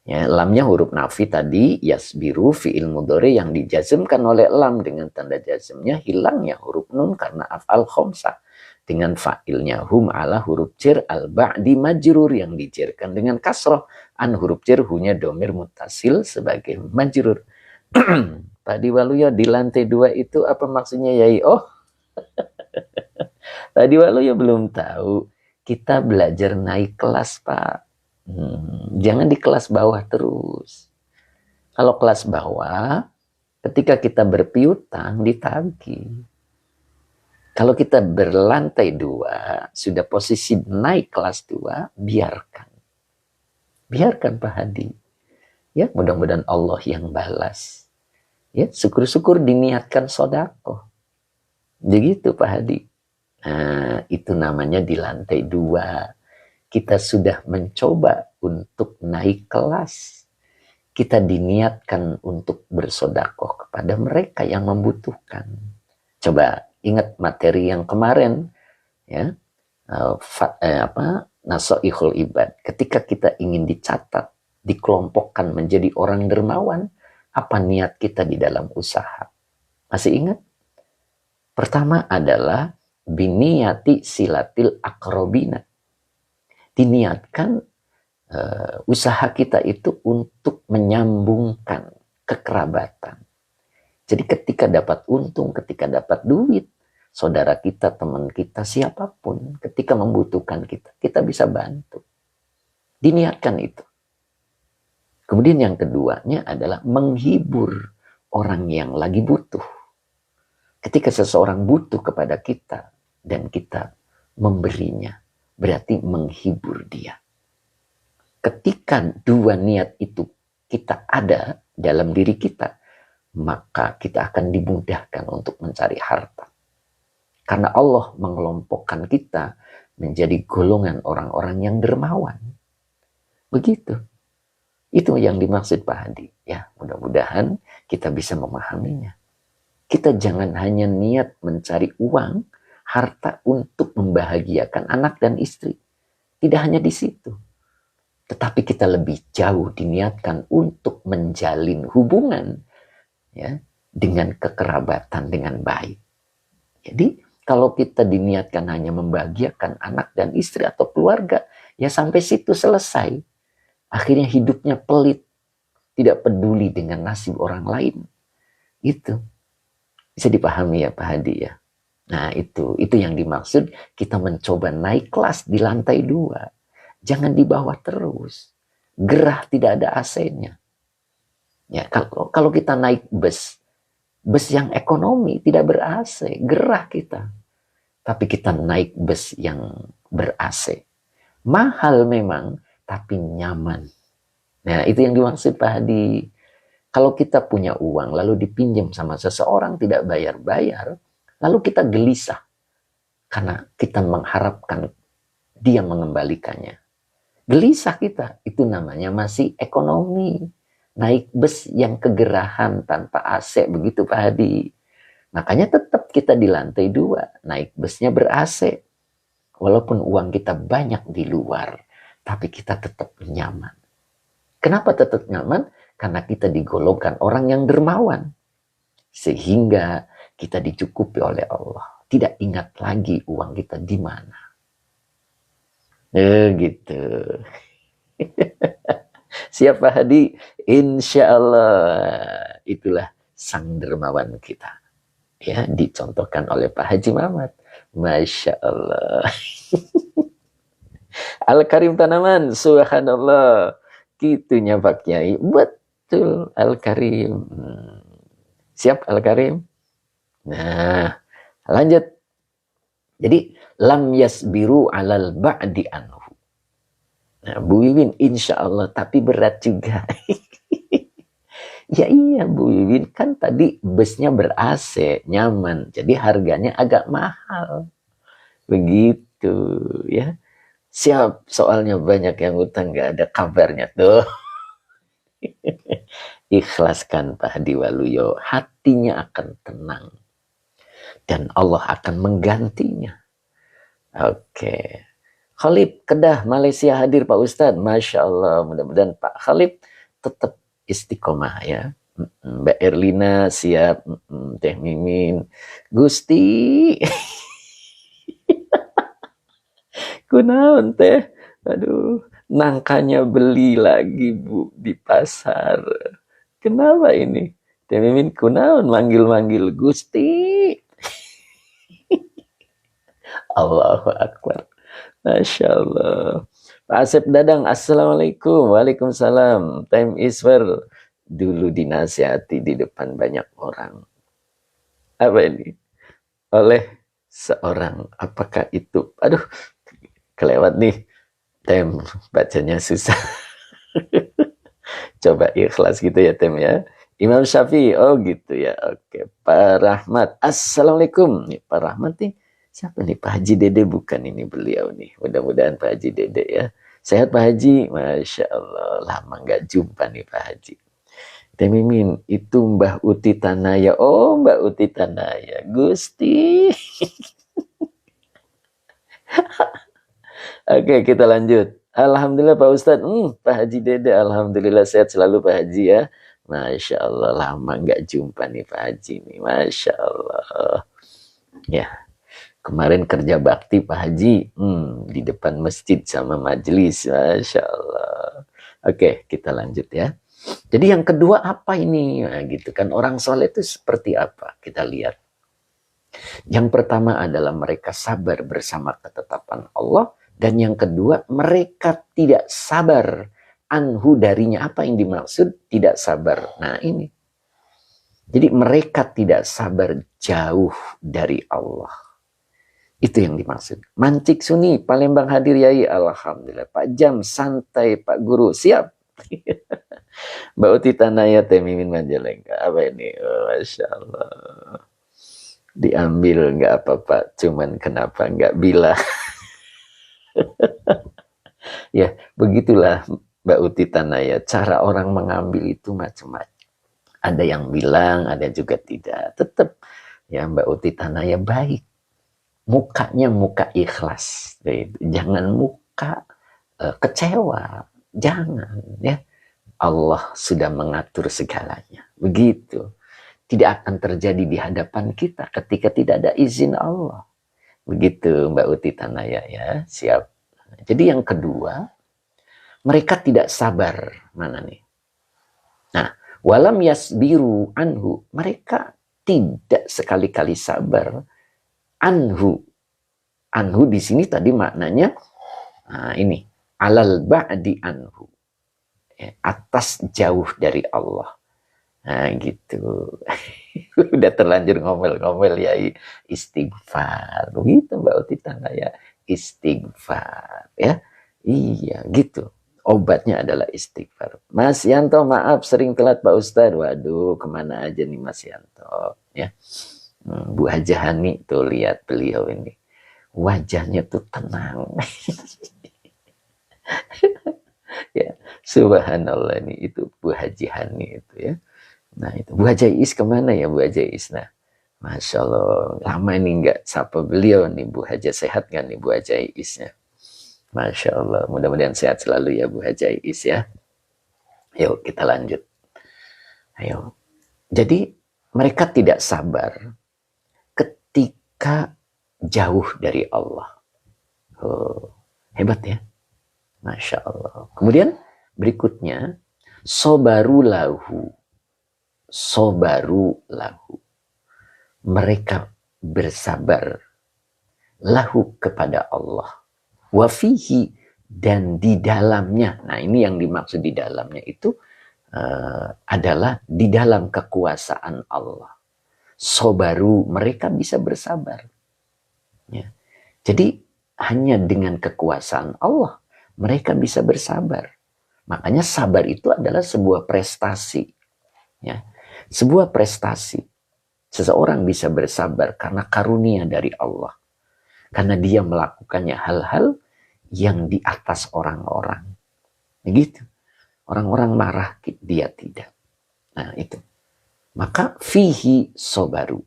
Ya, lamnya huruf nafi tadi, yasbiru fi'il mudhari yang dijazmkan oleh lam dengan tanda jazmnya, hilangnya huruf nun karena af'al khomsah. Dengan fa'ilnya hum ala huruf jar al ba'di majrur yang dijarkan dengan kasroh. An huruf jar hunya domir mutasil sebagai majrur. Tadi Waluyo di lantai 2 itu apa maksudnya Yai? Oh, tadi Waluyo belum tahu. Kita belajar naik kelas, Pak. Jangan di kelas bawah terus. Kalau kelas bawah, ketika kita berpiutang, ditagih. Kalau kita berlantai 2, sudah posisi naik kelas 2, biarkan. Biarkan Pak Hadi. Ya, mudah-mudahan Allah yang balas. Ya, syukur-syukur diniatkan sodako. Begitu Pak Hadi. Nah, itu namanya di lantai 2. Kita sudah mencoba untuk naik kelas. Kita diniatkan untuk bersodakoh kepada mereka yang membutuhkan. Coba ingat materi yang kemarin, ya, nasoihul ibad. Ketika kita ingin dicatat, dikelompokkan menjadi orang dermawan, apa niat kita di dalam usaha? Masih ingat? Pertama adalah biniyati silatil akrobina. Diniatkan usaha kita itu untuk menyambungkan kekerabatan. Jadi ketika dapat untung, ketika dapat duit, saudara kita, teman kita, siapapun, ketika membutuhkan kita, kita bisa bantu. Diniatkan itu. Kemudian yang keduanya adalah menghibur orang yang lagi butuh. Ketika seseorang butuh kepada kita dan kita memberinya, berarti menghibur dia. Ketika dua niat itu kita ada dalam diri kita, maka kita akan dimudahkan untuk mencari harta. Karena Allah mengelompokkan kita menjadi golongan orang-orang yang dermawan. Begitu. Itu yang dimaksud Pak Hadi. Ya, mudah-mudahan kita bisa memahaminya. Kita jangan hanya niat mencari uang, harta untuk membahagiakan anak dan istri. Tidak hanya di situ. Tetapi kita lebih jauh diniatkan untuk menjalin hubungan, ya, dengan kekerabatan dengan baik. Jadi kalau kita diniatkan hanya membahagiakan anak dan istri atau keluarga, ya sampai situ selesai. Akhirnya hidupnya pelit, tidak peduli dengan nasib orang lain. Itu bisa dipahami ya Pak Hadi ya. Nah itu yang dimaksud kita mencoba naik kelas di lantai 2. Jangan di bawah terus. Gerah tidak ada AC-nya. Ya, kalau kita naik bus yang ekonomi tidak ber-AC, gerah kita. Tapi kita naik bus yang ber-AC. Mahal memang, tapi nyaman. Nah, itu yang dimaksud Pak Hadi. Kalau kita punya uang, lalu dipinjam sama seseorang, tidak bayar-bayar, lalu kita gelisah. Karena kita mengharapkan dia mengembalikannya. Gelisah kita, itu namanya masih ekonomi. Naik bus yang kegerahan tanpa AC, begitu Pak Hadi. Makanya tetap kita di lantai 2, naik busnya ber-AC. Walaupun uang kita banyak di luar, tapi kita tetap nyaman. Kenapa tetap nyaman? Karena kita digolongkan orang yang dermawan. Sehingga kita dicukupi oleh Allah. Tidak ingat lagi uang kita di mana. Gitu. Siapa Hadi? Insya Allah itulah sang dermawan kita. Ya, dicontohkan oleh Pak Haji Mamat. Masya Allah. Al-Karim Tanaman, subhanallah. Gitunya Pak Kiai. Betul, Al-Karim. Siap Al-Karim? Nah, lanjut. Jadi, lam yasbiru alal ba'di anhu. Nah, Bu Wiwin, insya Allah, tapi berat juga. Ya iya Bu Wiwin, kan tadi busnya ber-AC, nyaman. Jadi harganya agak mahal. Begitu ya. Siap, soalnya banyak yang utang, gak ada kabarnya tuh. Ikhlaskan Pak Hadi Waluyo, hatinya akan tenang. Dan Allah akan menggantinya. Oke. Khalib Kedah, Malaysia hadir Pak Ustadz. Masya Allah, mudah-mudahan Pak Khalib tetap istiqomah ya. Mbak Erlina siap, Teh Mimin, Gusti, kunaon teh, aduh, nangkanya beli lagi Bu di pasar. Kenapa ini? Teh Mimin kunaon manggil-manggil Gusti. Allahu Akbar. Masya Allah. Pak Asep Dadang, Assalamualaikum. Waalaikumsalam. Time is well. Dulu dinasihati di depan banyak orang. Apa ini? Oleh seorang. Apakah itu? Aduh, kelewat nih. Tem, bacanya susah. Coba ikhlas gitu ya, Tem ya. Imam Syafi'i, oh gitu ya. Oke, Pak Rahmat. Assalamualaikum. Nih, Pak Rahmat nih. Siapa nih? Pak Haji Dede bukan ini beliau nih. Mudah-mudahan Pak Haji Dede ya. Sehat Pak Haji? Masya Allah. Lama nggak jumpa nih Pak Haji. Teh Mimin, itu Mbah Uti Tanaya. Oh, Mbak Uti Tanaya. Gusti. Oke, kita lanjut. Alhamdulillah Pak Ustadz. Pak Haji Dede. Alhamdulillah sehat selalu Pak Haji ya. Masya Allah. Lama nggak jumpa nih Pak Haji nih. Masya Allah. Ya. Kemarin kerja bakti Pak Haji di depan masjid sama majelis. Masya Allah. Oke, kita lanjut ya. Jadi yang kedua apa ini? Nah, gitu kan, orang soleh itu seperti apa? Kita lihat. Yang pertama adalah mereka sabar bersama ketetapan Allah. Dan yang kedua, mereka tidak sabar anhu darinya. Apa yang dimaksud tidak sabar? Nah ini. Jadi mereka tidak sabar jauh dari Allah. Itu yang dimaksud. Mancik Suni, Palembang hadir Yai. Alhamdulillah. Pak Jam, santai Pak Guru. Siap. Mbak Uti Tanaya, Teh Mimin Majalengka. Apa ini? Oh, Masya Allah. Diambil nggak apa-apa. Cuman kenapa nggak bila? Ya, begitulah Mbak Uti Tanaya. Cara orang mengambil itu macam-macam. Ada yang bilang, ada juga tidak. Tetap ya Mbak Uti Tanaya baik. Mukanya muka ikhlas, jangan muka kecewa, jangan ya. Allah sudah mengatur segalanya, begitu. Tidak akan terjadi di hadapan kita ketika tidak ada izin Allah, begitu Mbak Uti Tanaya ya, siap. Jadi yang kedua, mereka tidak sabar, mana nih? Nah, walam yasbiru anhu, mereka tidak sekali-kali sabar. Anhu di sini tadi maknanya ini alal ba'di anhu, ya, atas jauh dari Allah. Nah gitu. Udah terlanjur ngomel-ngomel ya, istighfar begitu Mbak Uti Tanaya, istighfar ya. Iya gitu, obatnya adalah istighfar. Mas Yanto, maaf sering telat Pak Ustadz. Waduh, kemana aja nih Mas Yanto ya. Bu Haja Hani tuh, lihat beliau ini wajahnya tuh tenang. Ya, subhanallah, ini itu Bu Haji Hani itu ya. Nah itu Bu Haja Is kemana ya Bu Haja Is? Nah, Masya Allah, lama ini nggak sapa beliau nih. Bu Haja sehat kan nih Bu Haja Isnya? Masya Allah, mudah-mudahan sehat selalu ya Bu Haja Is ya. Yuk kita lanjut. Ayo. Jadi mereka tidak sabar ketika jauh dari Allah. Oh, hebat ya. Masya Allah. Kemudian berikutnya, sobaru lahu. Sobaru lahu. Mereka bersabar lahu kepada Allah. Wafihi, dan di dalamnya. Nah ini yang dimaksud di dalamnya itu adalah di dalam kekuasaan Allah. Sobaru, mereka bisa bersabar. Ya. Jadi hanya dengan kekuasaan Allah mereka bisa bersabar. Makanya sabar itu adalah sebuah prestasi. Ya. Sebuah prestasi. Seseorang bisa bersabar karena karunia dari Allah. Karena dia melakukannya hal-hal yang di atas orang-orang. Begitu. Orang-orang marah, dia tidak. Nah itu. Maka fihi sobaru.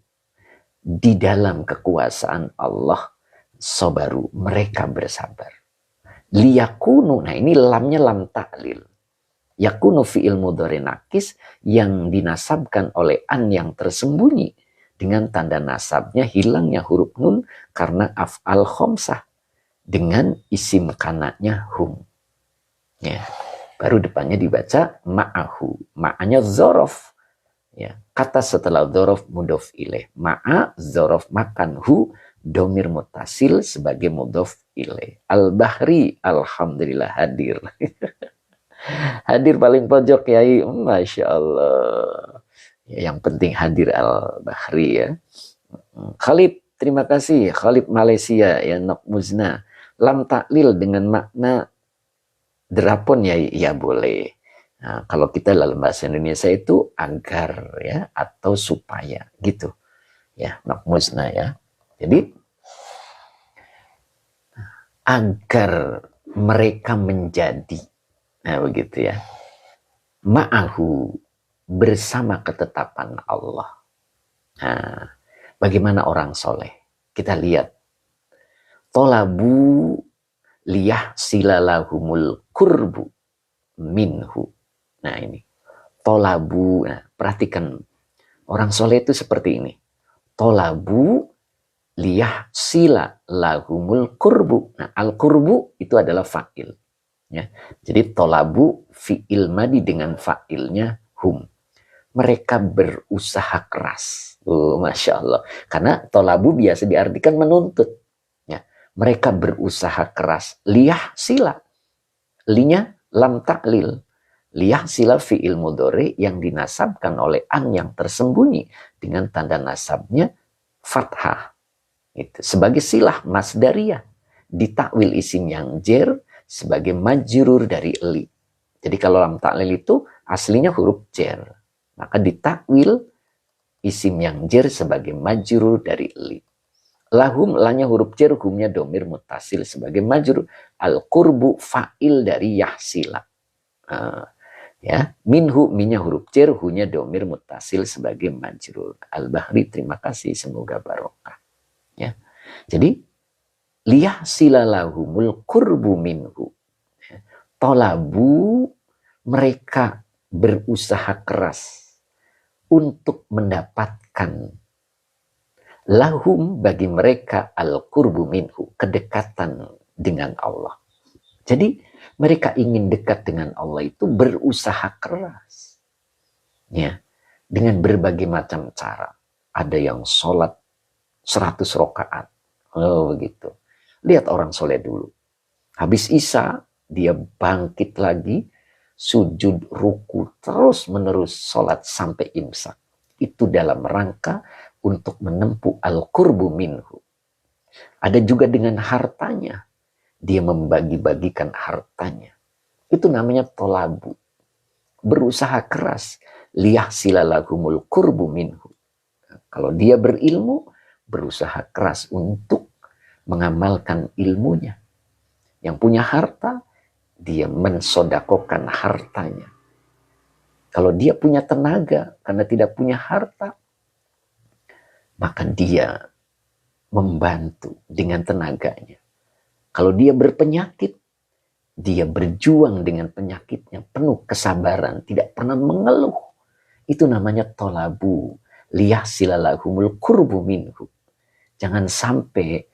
Di dalam kekuasaan Allah sobaru. Mereka bersabar. Liyakunu. Nah ini lamnya lam ta'lil. Yakunu fi'il mudhari nakis yang dinasabkan oleh an yang tersembunyi. Dengan tanda nasabnya hilangnya huruf nun karena af'al khomsah. Dengan isim kanaknya hum. Ya. Baru depannya dibaca ma'ahu. Ma'anya zorof. Ya. Kata setelah zorof mudhof ilaih. Ma'a zorof makan hu domir mutasil sebagai mudhof ilaih. Al-Bahri alhamdulillah hadir. Hadir paling pojok Yai. Masya Allah. Ya, yang penting hadir Al-Bahri ya. Khalid, terima kasih. Khalid Malaysia ya Nok Muzna. Lam taklil dengan makna derapon ya, ya boleh. Nah, kalau kita dalam bahasa Indonesia itu agar ya atau supaya gitu. Ya, Nok Muzna ya. Jadi agar mereka menjadi. Nah, begitu ya. Ma'ahu bersama ketetapan Allah. Nah, bagaimana orang soleh? Kita lihat. Tolabu liyah silalahumul kurbu minhu. Nah ini. Tolabu. Nah, perhatikan. Orang soleh itu seperti ini. Tolabu liyah silalahumul kurbu. Nah, al-kurbu itu adalah fa'il. Ya. Jadi tolabu fi'il madi dengan fa'ilnya hum. Mereka berusaha keras. Masya Allah. Karena tolabu biasa diartikan menuntut. Ya. Mereka berusaha keras. Liyah sila. Linya lam taklil. Liyah sila fi'il mudhari yang dinasabkan oleh an yang tersembunyi dengan tanda nasabnya fathah. Itu. Sebagai silah masdariyah. Ditakwil isim yang jer sebagai majrur dari li. Jadi kalau lam taklil itu aslinya huruf jer. Maka ditakwil isim yang jer sebagai majrur dari li. Lahum lanya huruf jer, humnya domir mutasil sebagai majrur. Al-qurbu fa'il dari yahsila. Ya, minhu minya huruf jer, hunya domir mutasil sebagai majrur. Al-Bahri terima kasih, semoga barokah. Ya. Jadi liyahsila lahumul qurbu minhu. Tolabu mereka berusaha keras untuk mendapatkan lahum bagi mereka al-qurbu minhu, kedekatan dengan Allah. Jadi mereka ingin dekat dengan Allah itu berusaha keras. Ya, dengan berbagai macam cara. Ada yang sholat 100 rakaat. Oh begitu. Lihat orang soleh dulu. Habis Isya, dia bangkit lagi, sujud, ruku, terus menerus sholat sampai imsak. Itu dalam rangka untuk menempuh al-qurbu minhu. Ada juga dengan hartanya. Dia membagi-bagikan hartanya. Itu namanya tolabu. Berusaha keras. Liyahsila lahumul qurbu minhu. Kalau dia berilmu, berusaha keras untuk mengamalkan ilmunya. Yang punya harta, dia mensodakokan hartanya. Kalau dia punya tenaga karena tidak punya harta, maka dia membantu dengan tenaganya. Kalau dia berpenyakit, dia berjuang dengan penyakitnya, penuh kesabaran, tidak pernah mengeluh. Itu namanya tolabu. Liyahsila lahumul qurbu minhu. Jangan sampai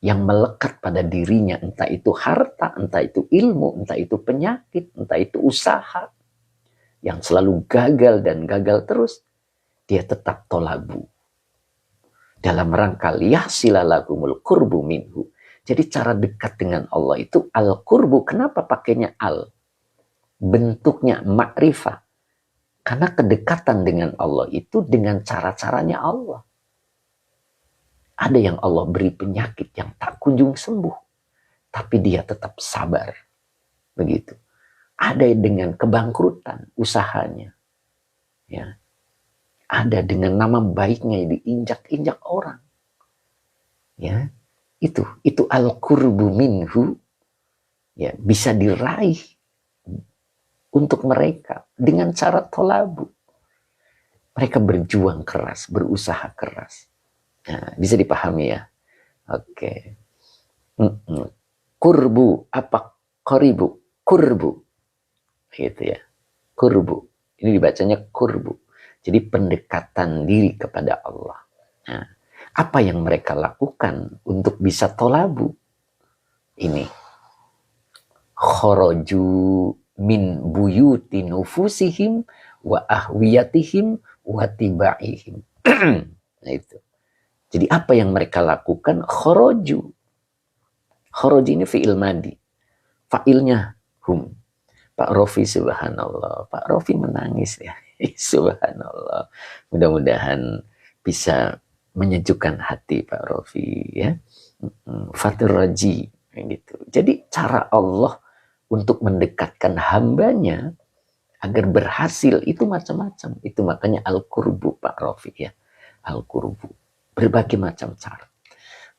yang melekat pada dirinya, entah itu harta, entah itu ilmu, entah itu penyakit, entah itu usaha, yang selalu gagal dan gagal terus, dia tetap tolabu. Dalam rangka liyahsila lahumul qurbu minhu. Jadi cara dekat dengan Allah itu al-qurbu. Kenapa pakainya al? Bentuknya ma'rifah. Karena kedekatan dengan Allah itu dengan cara-caranya Allah. Ada yang Allah beri penyakit yang tak kunjung sembuh. Tapi dia tetap sabar. Begitu. Ada dengan kebangkrutan usahanya. Ya. Ada dengan nama baiknya diinjak-injak orang. Ya. Itu al-qurbu minhu. Ya, bisa diraih untuk mereka dengan cara tolabu. Mereka berjuang keras, berusaha keras. Nah, bisa dipahami ya? Oke. Kurbu, apa koribu? Kurbu. Gitu ya. Kurbu. Ini dibacanya kurbu. Jadi pendekatan diri kepada Allah. Nah, apa yang mereka lakukan untuk bisa tolabu? Ini. Khoroju min buyuti nufusihim wa ahwiyatihim wa tibaihim. Nah itu. Jadi apa yang mereka lakukan? Khoroju. Khoroju ini fi'il madi. Fa'ilnya hum. Pak Rofi, subhanallah. Pak Rofi menangis ya. Subhanallah. Mudah-mudahan bisa menyejukkan hati Pak Rofi ya. Fatur Raji gitu. Jadi cara Allah untuk mendekatkan hambanya agar berhasil itu macam-macam. Itu makanya Al-Qurbu Pak Rofi ya. Al-Qurbu. Berbagai macam cara.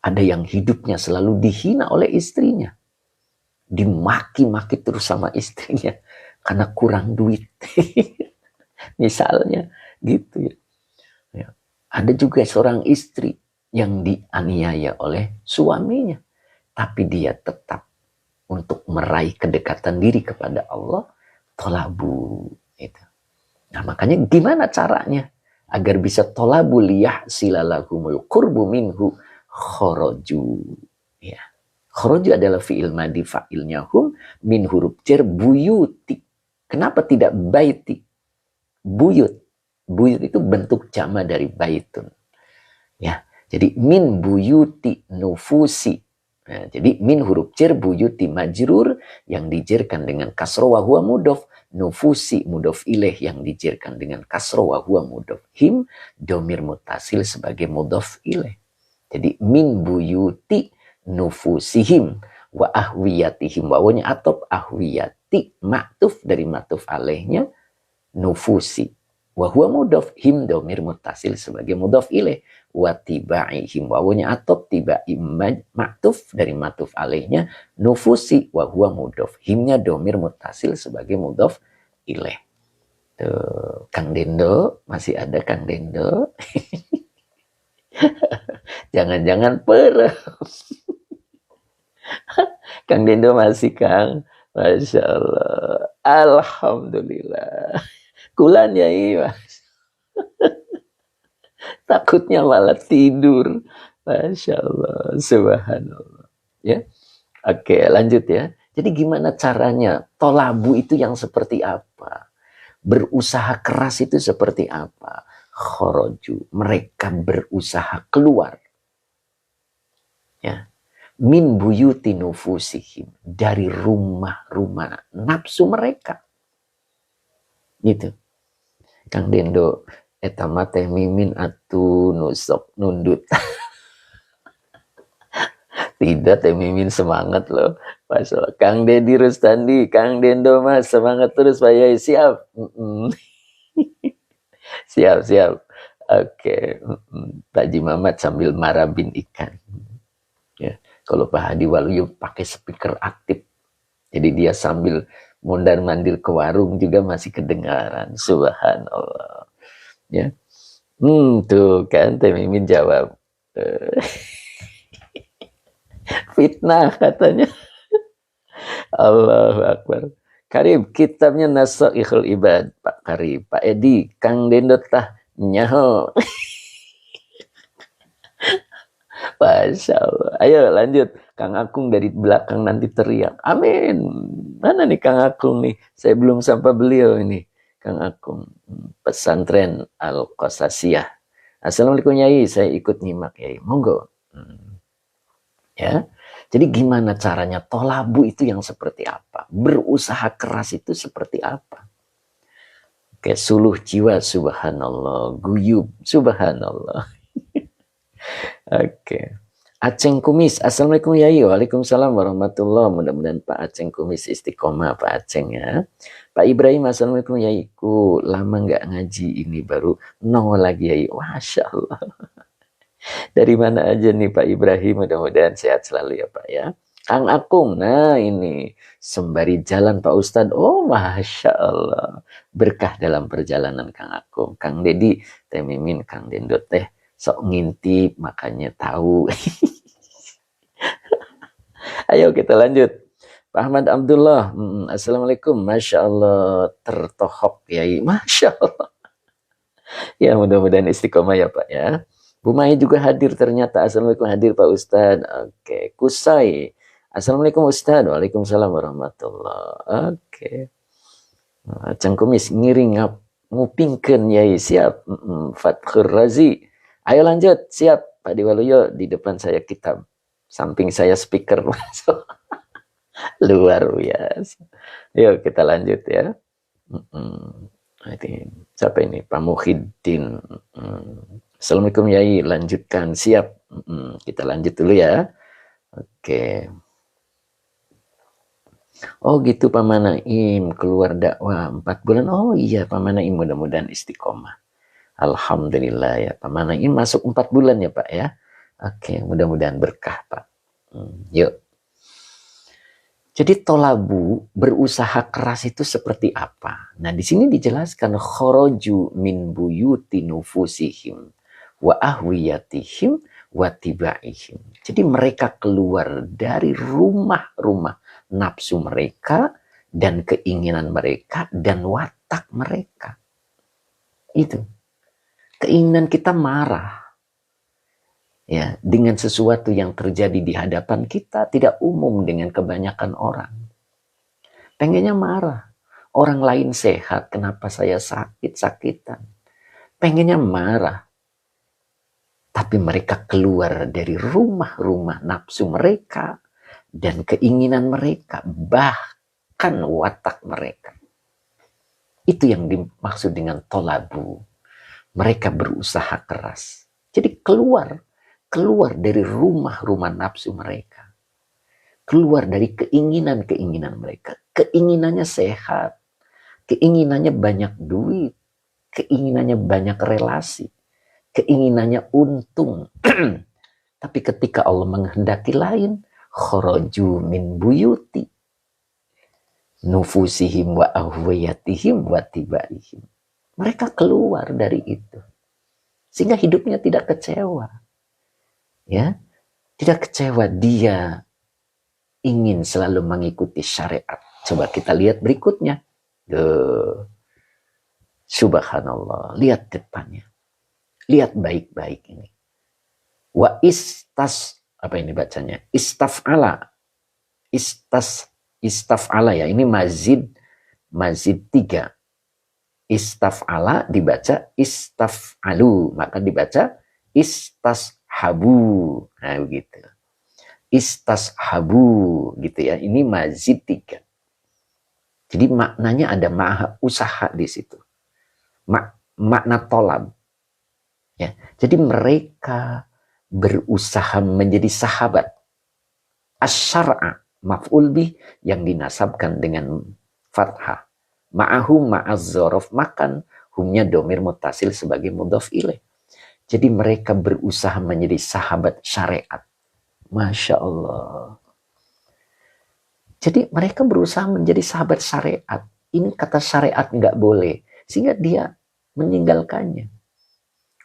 Ada yang hidupnya selalu dihina oleh istrinya. Dimaki-maki terus sama istrinya karena kurang duit. Misalnya gitu ya. Ya. Ada juga seorang istri yang dianiaya oleh suaminya. Tapi dia tetap untuk meraih kedekatan diri kepada Allah, tolabu. Gitu. Nah makanya gimana caranya? Agar bisa tolabu liyah silalahumul qurbu minhu khoroju. Ya. Khoroju adalah fi'il madi, fa'ilnya hum, min huruf jar buyuti. Kenapa tidak baiti? Buyut. Buyut itu bentuk jama dari baitun. Ya, jadi min buyuti nufusi. Nah, jadi min huruf jar buyuti majrur yang dijerkan dengan kasro wa huwa mudof. Nufusi mudof ilaih yang dijerkan dengan kasro wa huwa mudof. Him domir mutasil sebagai mudof ilaih. Jadi min buyuti nufusihim wa ahwiyatihim. Wawanya atop ahwiyati ma'tuf dari ma'tuf alaihnya nufusi. Wa huwa mudhaf, him domir mutasil sebagai mudhaf ilaih. Wa tibaihim. Wawanya atop tibai ma'tuf dari ma'tuf alaihnya nufusi. Wa huwa mudhaf, himnya domir mutasil sebagai mudhaf ilaih. Tuh, Kang Dendo, masih ada Kang Dendo? Jangan-jangan perem. Kang Dendo masih Kang. Masya Allah. Alhamdulillah. Kulan ya Mas. Takutnya malah tidur. Masya Allah. Subhanallah. Ya. Oke lanjut ya. Jadi gimana caranya? Tolabu itu yang seperti apa? Berusaha keras itu seperti apa? Khoroju. Mereka berusaha keluar. Ya. Min buyuti nufusihim, dari rumah-rumah nafsu mereka. Gitu. Kang Dendo eta mah teh mimin atuh nusok nundut. Tidak, teh mimin semangat loh. Masalah Kang Dedi Rustandi, Kang Dendo mas semangat terus Pak Yai, siap. Siap. Oke. Pak Haji Mamat sambil marabin ikan. Ya. Kalau Pak Hadi Waluyo pakai speaker aktif. Jadi dia sambil mondar-mandir ke warung juga masih kedengaran. Subhanallah. Ya. Tuh kan Teh Mimin jawab. Fitnah katanya. Allahu Akbar. Karib, kitabnya Nasaikhul Ibad. Pak Karib, Pak Edi, Kang Dendot tah nyaho. Masya Allah. Ayo lanjut. Kang Akung dari belakang nanti teriak. Amin. Mana nih Kang Akung nih? Saya belum sampai beliau ini. Kang Akung. Pesantren Al-Qasasiyah. Assalamualaikum Yai. Saya ikut nyimak Yai. Monggo. Ya. Jadi gimana caranya? Tolabu itu yang seperti apa? Berusaha keras itu seperti apa? Oke, suluh jiwa subhanallah. Guyub subhanallah. Oke. Aceng Kumis, Assalamualaikum Yai. Waalaikumsalam warahmatullahi. Mudah-mudahan Pak Aceng Kumis istiqomah Pak Aceng ya. Pak Ibrahim, Assalamualaikum Yai. Ku lama nggak ngaji ini baru nongol lagi Yai. Masya Allah. Dari mana aja nih Pak Ibrahim? Mudah-mudahan sehat selalu ya Pak ya. Kang Akung, nah ini sembari jalan Pak Ustadz. Oh, Masya Allah, berkah dalam perjalanan Kang Akung. Kang Dedi, Teh Mimin, Kang Dendot teh sok ngintip, makanya tahu. Ayo kita lanjut. Pak Ahmad Abdullah, Assalamualaikum. Masya Allah, tertohok ya, Masya Allah. Ya mudah-mudahan istiqomah ya Pak ya. Bu Mai juga hadir ternyata. Assalamualaikum, hadir Pak Ustadz. Oke, Kusai. Assalamualaikum Ustadz. Waalaikumsalam warahmatullah. Oke. Cengkumis ngiring ngupingkeun yai siap. Fathur Razi. Ayo lanjut, siap Pak Diwaluyo, di depan saya kitab. Samping saya speaker. Luar biasa. Yuk kita lanjut ya. Ini siapa ini? Pak Muhyiddin. Assalamualaikum Yai, lanjutkan, siap. Kita lanjut dulu ya. Oke. Oh gitu Pak Manaim, keluar dakwah 4 bulan. Oh iya Pak Manaim, mudah-mudahan istiqomah. Alhamdulillah ya Pak Manaim masuk 4 bulan ya Pak ya. Oke, mudah-mudahan berkah Pak. Yuk. Jadi tolabu, berusaha keras itu seperti apa? Nah, di sini dijelaskan kharaju min buyuti nufusihim wa ahwiyatihim wa tibaihim. Jadi mereka keluar dari rumah-rumah nafsu mereka dan keinginan mereka dan watak mereka. Itu. Keinginan kita marah. Ya, dengan sesuatu yang terjadi di hadapan kita tidak umum dengan kebanyakan orang. Pengennya marah. Orang lain sehat, kenapa saya sakit-sakitan? Pengennya marah. Tapi mereka keluar dari rumah-rumah nafsu mereka dan keinginan mereka, bahkan watak mereka. Itu yang dimaksud dengan tolabu. Mereka berusaha keras. Jadi keluar dari rumah-rumah nafsu mereka. Keluar dari keinginan-keinginan mereka. Keinginannya sehat. Keinginannya banyak duit. Keinginannya banyak relasi. Keinginannya untung. Tapi ketika Allah menghendaki lain, kharaju min buyuti nufusihim wa ahwiyatihim wa tibaihim. Mereka keluar dari itu. Sehingga hidupnya tidak kecewa. Ya, tidak kecewa, dia ingin selalu mengikuti syariat. Coba kita lihat berikutnya. Subhanallah, lihat depannya. Lihat baik-baik ini. Wa apa ini bacanya? Istaf'ala ya, ini mazid 3. Istaf'ala dibaca istaf'alu, maka dibaca istashabu. Nah begitu. Istashabu gitu ya. Ini mazid 3. Jadi maknanya ada usaha di situ. Makna tolab. Ya. Jadi mereka berusaha menjadi sahabat. Asyara maf'ul bih yang dinasabkan dengan fathah. Ma'ahum ma'azzorof, makan humnya domir mutasil sebagai mudhaf ilaih. Jadi mereka berusaha menjadi sahabat syariat. Masya Allah. Jadi mereka berusaha menjadi sahabat syariat. Ini kata syariat nggak boleh. Sehingga dia meninggalkannya.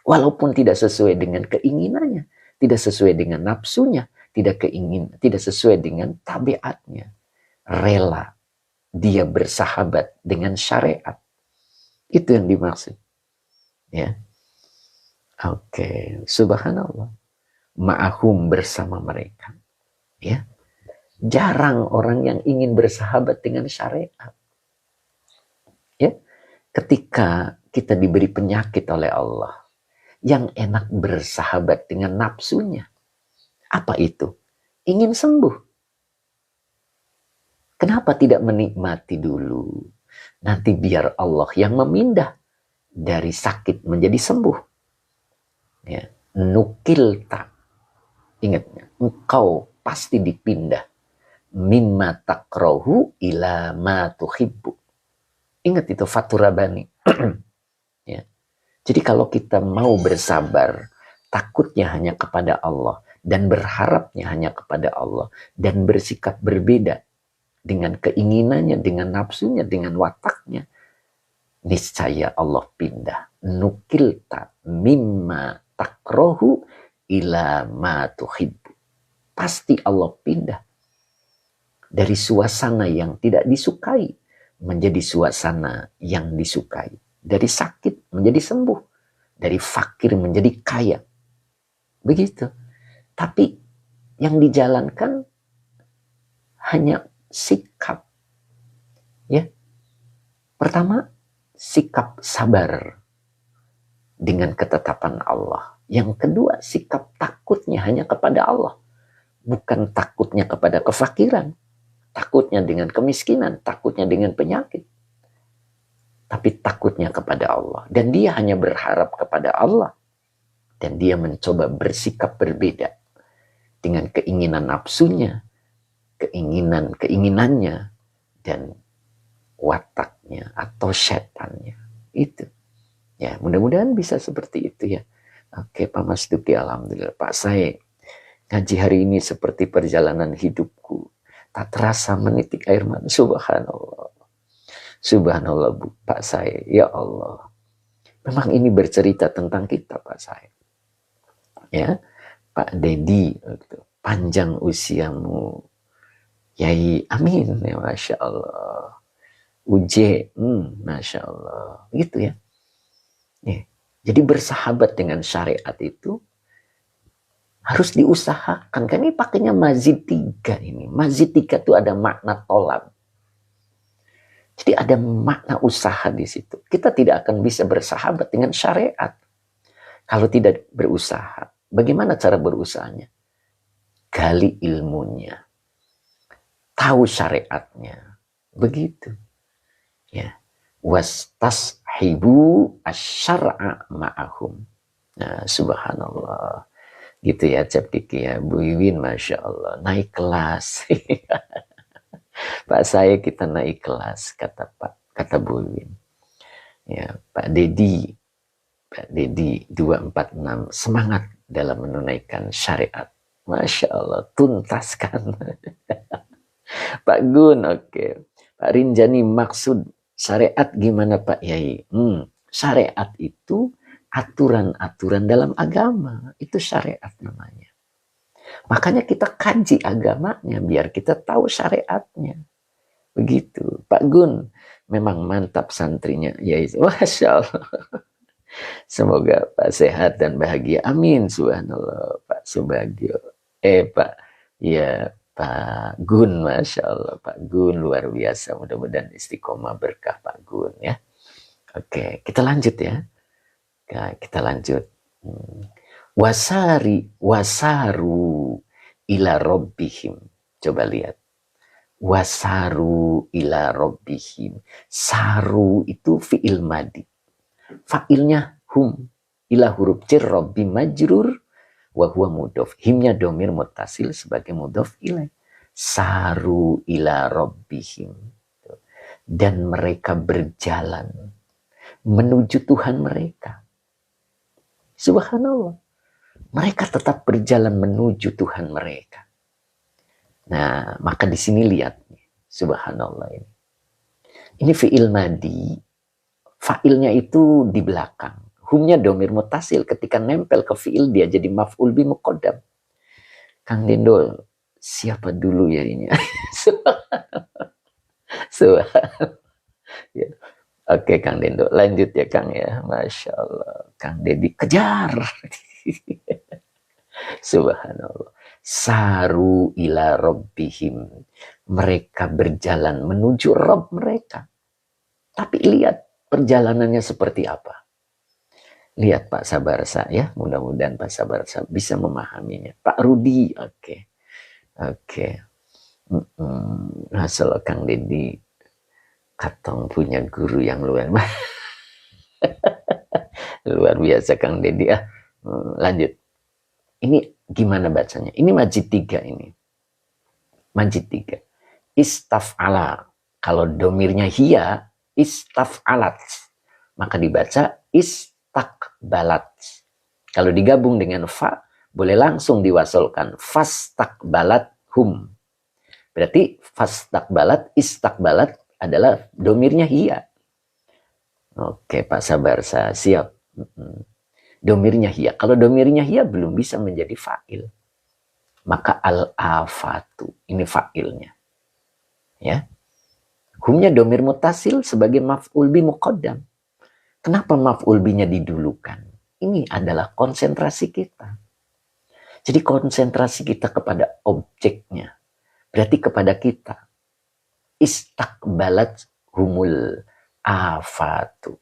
Walaupun tidak sesuai dengan keinginannya. Tidak sesuai dengan nafsunya. Tidak sesuai dengan tabiatnya. Rela dia bersahabat dengan syariat. Itu yang dimaksud. Ya. Oke, subhanallah. Ma'ahum, bersama mereka. Ya. Jarang orang yang ingin bersahabat dengan syariat. Ya. Ketika kita diberi penyakit oleh Allah, yang enak bersahabat dengan nafsunya. Apa itu? Ingin sembuh. Kenapa tidak menikmati dulu? Nanti biar Allah yang memindah dari sakit menjadi sembuh. Ya. Nukil tak. Ingat, engkau pasti dipindah. Mimma takrohu ila ma tuhibbu. Ingat itu Faturabani. Ya. Jadi kalau kita mau bersabar, takutnya hanya kepada Allah. dan berharapnya hanya kepada Allah dan bersikap berbeda dengan keinginannya, dengan nafsunya, dengan wataknya, niscaya Allah pindah. Nukilta mimma takrohu ila ma tuhibbu. Pasti Allah pindah dari suasana yang tidak disukai menjadi suasana yang disukai. Dari sakit menjadi sembuh. Dari fakir menjadi kaya. Begitu. Tapi yang dijalankan hanya sikap. Ya. Pertama, sikap sabar dengan ketetapan Allah. Yang kedua, sikap takutnya hanya kepada Allah. Bukan takutnya kepada kefakiran. Takutnya dengan kemiskinan, takutnya dengan penyakit. Tapi takutnya kepada Allah. Dan dia hanya berharap kepada Allah. Dan dia mencoba bersikap berbeda. Dengan keinginan nafsunya, keinginannya, dan wataknya atau setannya. Itu. Ya, mudah-mudahan bisa seperti itu ya. Oke, Pak Mas Duki, alhamdulillah. Pak, saya ngaji hari ini seperti perjalanan hidupku. Tak terasa menitik air mata. Subhanallah. Subhanallah, Bu, Pak saya. Ya Allah. Memang ini bercerita tentang kita, Pak saya. Ya, Pak Dedi, panjang usiamu. Yai, amin. Ya, Masya Allah. Uje, Masya Allah. Gitu ya. Ya. Jadi bersahabat dengan syariat itu harus diusahakan. Kan ini pakainya mazid 3 ini. Mazid 3 itu ada makna tolak. Jadi ada makna usaha di situ. Kita tidak akan bisa bersahabat dengan syariat kalau tidak berusaha. Bagaimana cara berusahanya? Gali ilmunya. Tahu syariatnya. Begitu. Ya. Wastashibu asyara'a ma'ahum. Nah, subhanallah. Gitu ya, Capiki ya. Bu Iwin, Masya Allah. Naik kelas. Pak saya kita naik kelas, kata Bu Iwin. Ya, Pak Dedi 246 semangat dalam menunaikan syariat. Masya Allah, tuntaskan. Pak Gun, oke. Pak Rinjani, maksud syariat gimana Pak Yai? Syariat itu aturan-aturan dalam agama. Itu syariat namanya. Makanya kita kaji agamanya biar kita tahu syariatnya. Begitu. Pak Gun, memang mantap santrinya. Yai, Masya Allah. Semoga Pak sehat dan bahagia. Amin. Subhanallah. Pak Subagio. Pak. Ya, Pak Gun. Masya Allah. Pak Gun luar biasa. Mudah-mudahan istiqomah berkah Pak Gun ya. Oke, kita lanjut ya. Kita lanjut. Wasaru ila rabbihim. Coba lihat. Wasaru ila rabbihim. Saru itu fi'il madi. Fa'ilnya hum. Ila huruf jar rabbi majrur wa huwa mudhof. Himnya domir muttasil sebagai mudhof ilaih. Saru ila rabbihim. Dan mereka berjalan menuju Tuhan mereka. Subhanallah. Mereka tetap berjalan menuju Tuhan mereka. Nah, maka di sini lihat. Subhanallah ini. Ini fi'il madi. Fa'ilnya itu di belakang. Humnya domir mutasil. Ketika nempel ke fi'il dia jadi maf'ul bi muqaddam. Kang Dindo, siapa dulu ya ini? Subhanallah. Ya. Oke, Kang Dindo. Lanjut ya, Kang ya. Masya Allah. Kang Dedi, kejar. Subhanallah. Saru ila rabbihim. Mereka berjalan menuju Rabb mereka. Tapi lihat perjalanannya seperti apa. Lihat Pak Sabarsa ya. Mudah-mudahan Pak Sabarsa bisa memahaminya. Pak Rudi, oke. Hasil Kang Dedi, Katong punya guru yang luar biasa Kang Dedi. Lanjut. Ini gimana bacanya? Ini majid 3 ini. Majid 3. Istaf'ala. Kalau domirnya hiya, istaf'alat. Maka dibaca istakbalat. Kalau digabung dengan fa, boleh langsung diwasolkan. Fastaqbalat hum. Berarti fastaqbalat, istakbalat adalah domirnya hiya. Oke Pak Sabarsa, siap. Domirnya hiya. Kalau domirnya hiya belum bisa menjadi fa'il. Maka al-afatu, ini fa'ilnya. Ya. Humnya domir mutasil sebagai maf'ul bi muqaddam. Kenapa maf'ul binya didulukan? Ini adalah konsentrasi kita. Jadi konsentrasi kita kepada objeknya. Berarti kepada kita. Istakbalat humul afatu.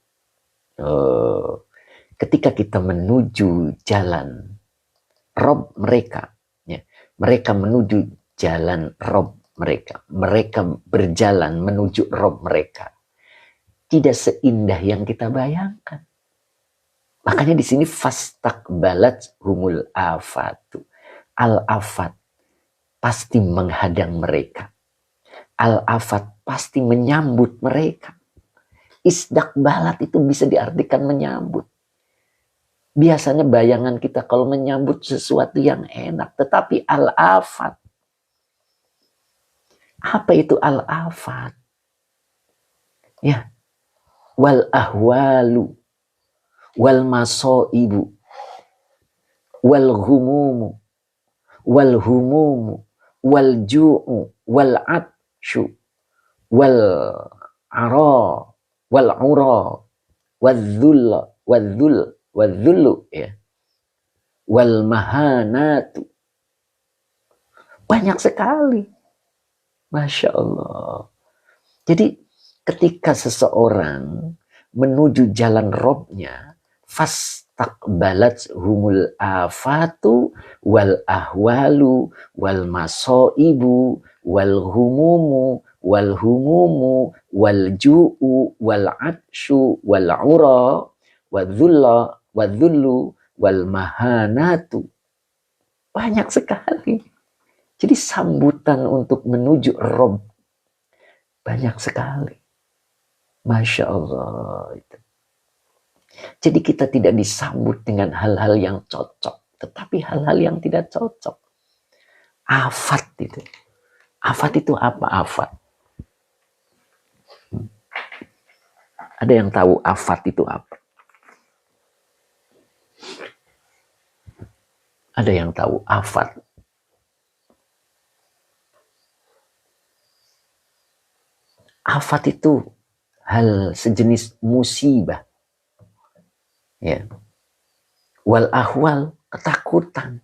Ketika kita menuju jalan Rob mereka. Ya, mereka menuju jalan Rob mereka. Mereka berjalan menuju Rob mereka. Tidak seindah yang kita bayangkan. Makanya di sini fastaqbalat humul afatu. Al-afat pasti menghadang mereka. Al-afat pasti menyambut mereka. Istakbalat itu bisa diartikan menyambut. Biasanya bayangan kita kalau menyambut sesuatu yang enak. Tetapi al-afat. Apa itu al-afat? Ya. Wal ahwalu. Wal masoibu. Wal humumu. Wal humumu. Wal ju'u. Wal atshu. Wal ara. Wal ura. Wal dhulla. Wal dhull. Wal dhullu. Ya. Wal mahanatu. Banyak sekali. Masya Allah. Jadi ketika seseorang menuju jalan Robnya, fastaqbalat humul afatu wal ahwalu wal masoibu wal humumu wal ju'u wal atshu wal ura wal dhullu wal mahanatu. Banyak sekali. Jadi sambutan untuk menuju Rob banyak sekali. Masya Allah. Jadi kita tidak disambut dengan hal-hal yang cocok. Tetapi hal-hal yang tidak cocok. Afat itu. Afat itu apa afat? Ada yang tahu afat itu apa? Ada yang tahu afat? Afat itu hal sejenis musibah. Ya. Wal ahwal, ketakutan.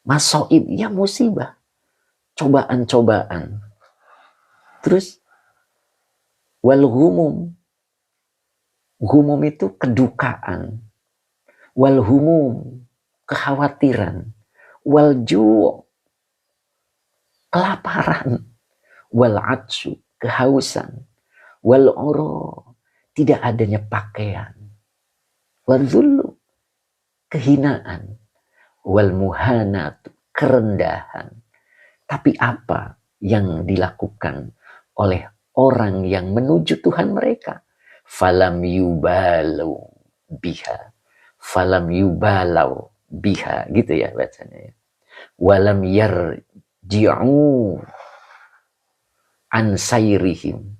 Masoib, ya musibah. Cobaan-cobaan. Terus wal humum. Humum itu kedukaan. Wal humum, kekhawatiran. Wal ju', kelaparan. Wal atshu, kehausan. Wal uro, tidak adanya pakaian. Wal dhullu, kehinaan. Wal muhanatu, kerendahan. Tapi apa yang dilakukan oleh orang yang menuju Tuhan mereka? Falam yubalau biha. Falam yubalau biha. Gitu ya bacanya. Walam yarji'u an sayrihim.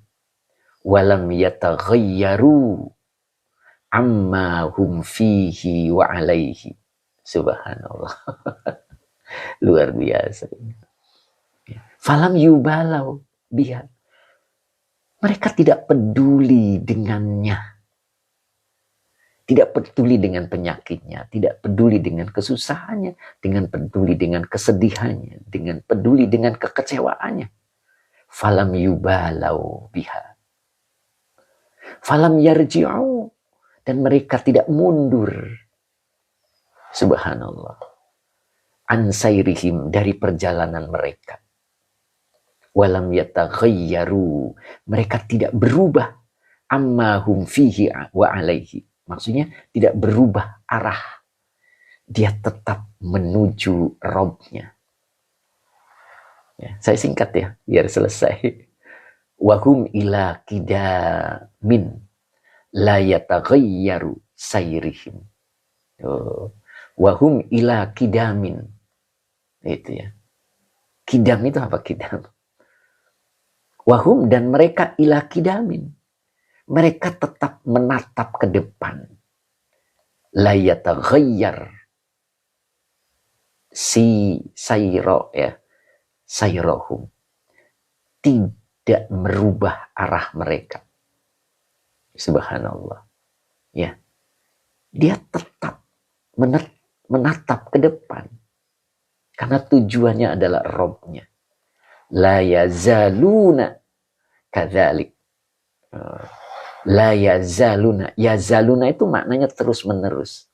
Walam yataghayyaru amma hum fihi wa alaihi. Subhanallah. Luar biasa. Falam yubalau biha. Mereka tidak peduli dengannya. Tidak peduli dengan penyakitnya. Tidak peduli dengan kesusahannya. Dengan peduli dengan kesedihannya. Dengan peduli dengan kekecewaannya. Falam yubalau biha. Falam yarji'u. Dan mereka tidak mundur. Subhanallah. Ansairihim, dari perjalanan mereka. Walam yataghayyaru. Mereka tidak berubah. Amma hum fihi wa alaihi. Maksudnya tidak berubah arah. Dia tetap menuju Robnya. Ya, saya singkat ya, biar selesai. Wahum ila kidamin la yataghayyaru sayrihim. Wahum ila kidamin. Itu ya. Kidam itu apa kidam? Wahum dan mereka ila kidamin. Mereka tetap menatap ke depan. La yataghayyar si sayro ya. Sayrohum. Tidak merubah arah mereka. Subhanallah. Ya. Dia tetap menatap ke depan. Karena tujuannya adalah Rabb-nya. La yazaluna kadzalik. La yazaluna. Yazaluna itu maknanya terus menerus.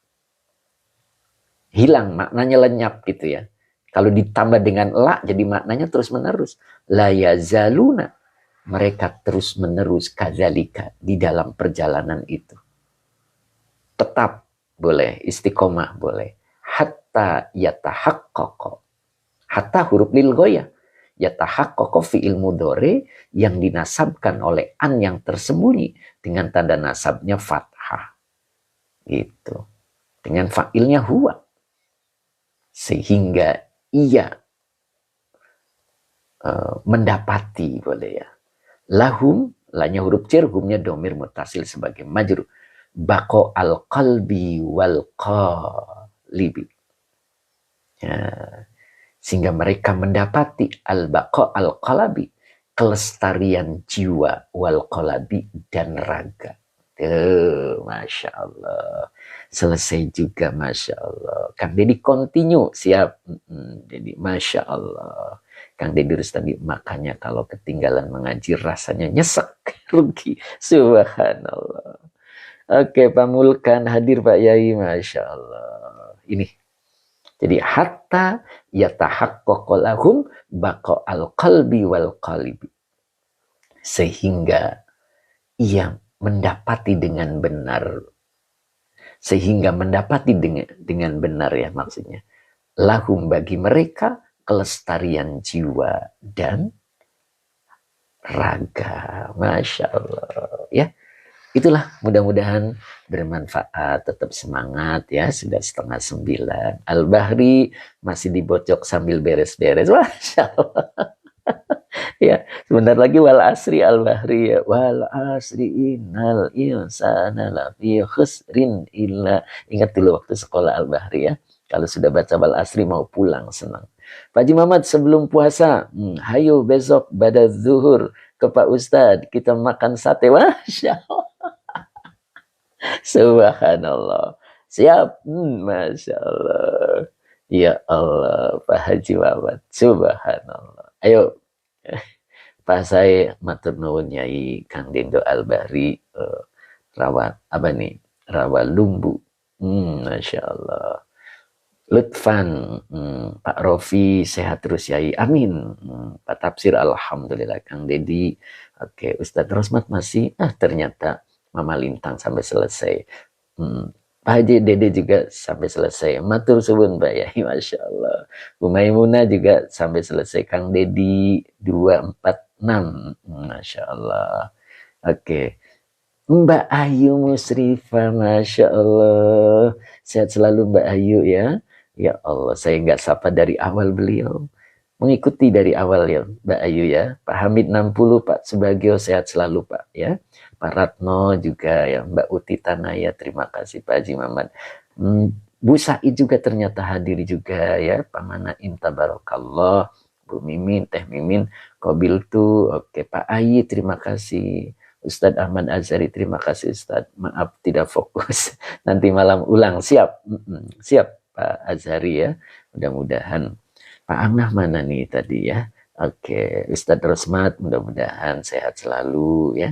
Hilang, maknanya lenyap gitu ya. Kalau ditambah dengan la, jadi maknanya terus menerus. La yazaluna. Mereka terus menerus kadzalika di dalam perjalanan itu. Tetap boleh, istiqomah boleh. Hatta yatahaqqaqa. Hatta huruf lil ghoyah. Yatahaqqaqa fi'il mudhari yang dinasabkan oleh an yang tersembunyi dengan tanda nasabnya fathah. Gitu. Dengan fa'ilnya huwa. Sehingga ia mendapati boleh ya. Lahum, lahnya huruf jar, humnya domir mutasil sebagai majrur. Baqo al-qalbi wal qalibi. Ya. Sehingga mereka mendapati al-baqo al-qalabi, kelestarian jiwa wal qalabi dan raga. Masya Allah. Selesai juga, Masya Allah. Kang Deddy continue, siap. Jadi Masya Allah. Kang Deddy Rustadi, makanya kalau ketinggalan mengaji rasanya nyesek, rugi. Subhanallah. Oke, Pak Mulkan hadir Pak Yai, Masya Allah. Ini. Jadi hatta yatahaqqaqu lahum baqa al-qalbi wal qalibi. Sehingga ia mendapati dengan benar. Sehingga mendapati dengan benar ya maksudnya. Lahum bagi mereka kelestarian jiwa dan raga. Masya Allah. Ya. Itulah, mudah-mudahan bermanfaat, tetap semangat ya, sudah 8:30. Al-Bahri masih dibocok sambil beres-beres. Masya Allah. Ya, sebentar lagi wal asri Al-Bahri ya. Wal asri innal insana lafi khusrin illa. Ingat dulu waktu sekolah Al-Bahri ya. Kalau sudah baca wal asri mau pulang senang. Pak Haji Mamat sebelum puasa, hayo besok pada zuhur ke Pak Ustadz, kita makan sate. Masya Allah. Subhanallah. Siap. Masya Allah. Ya Allah, Pak Haji Mamat. Subhanallah. Ayo, Pak saya matur nuwun Nyai Kang Dendo Al-Bahri, rawa apa nih? Rawa Lumbu. Masya Allah. Lutfan, Pak Rofi sehat terus Yai. Amin. Pak Tafsir alhamdulillah. Kang Dedi. Oke, Ustadz Rosmat masih ternyata Mama Lintang sampai selesai. Pak Haji Dede juga sampai selesai. Matur suwun Mbak Yai, Masya Allah. Bu Maimunah juga sampai selesai. Kang Dedi 246. Masya Allah. Oke. Mbak Ayu Musrifah, Masya Allah. Sehat selalu Mbak Ayu ya. Ya Allah, saya nggak sapa dari awal beliau. Mengikuti dari awal ya Mbak Ayu ya. Pak Hamid 60, Pak Subagio sehat selalu Pak ya. Pak Ratno juga ya. Mbak Uti Tanaya, terima kasih Pak Haji Mamat. Bu Said juga ternyata hadir juga ya. Pak Manaim Tabarakallah. Bu Mimin, Teh Mimin, Kobil tuh. Oke, Pak Ayi terima kasih. Ustadz Ahmad Azhari, terima kasih Ustadz. Maaf tidak fokus. Nanti malam ulang. Siap. Siap Pak Azhari ya. Mudah-mudahan. Pak Anah mana nih tadi ya. Oke. Ustadz Rosmat, mudah-mudahan sehat selalu ya.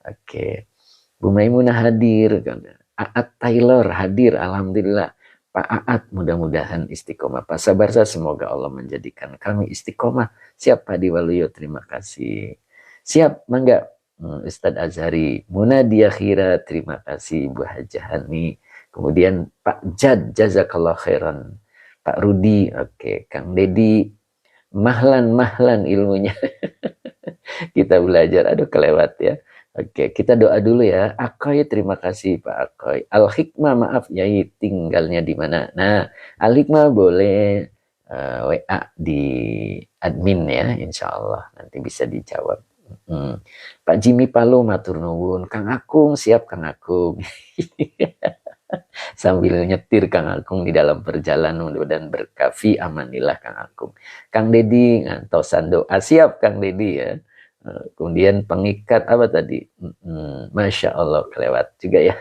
Oke. Bu Maimunah hadir. Aat Taylor hadir. Alhamdulillah. Pak Aat, mudah-mudahan istiqomah. Pak Sabarsa, semoga Allah menjadikan kami istiqomah. Siap Pak Diwaluyo, terima kasih. Siap, mangga. Ustadz Azhari, Munadia Khira, terima kasih Bu Hajahani. Kemudian Pak Jad, jazakallah khairan. Pak Rudi, oke. Kang Dedi, mahlan ilmunya. Kita belajar, aduh kelewat ya. Oke, kita doa dulu ya. Akoy, terima kasih Pak Akoy. Al-Hikmah, maaf Yai tinggalnya di mana. Nah, Al-Hikmah boleh WA di admin ya, insya Allah nanti bisa dijawab. Hmm. Pak Jimmy Palo matur nuwun. Kang Akung, siap Kang Akung. Sambil nyetir Kang Akung di dalam perjalanan dan berkafi amanillah Kang Akung. Kang Dedi ngantosan doa, siap Kang Dedi ya. Kemudian pengikat apa tadi? Masya Allah kelewat juga ya.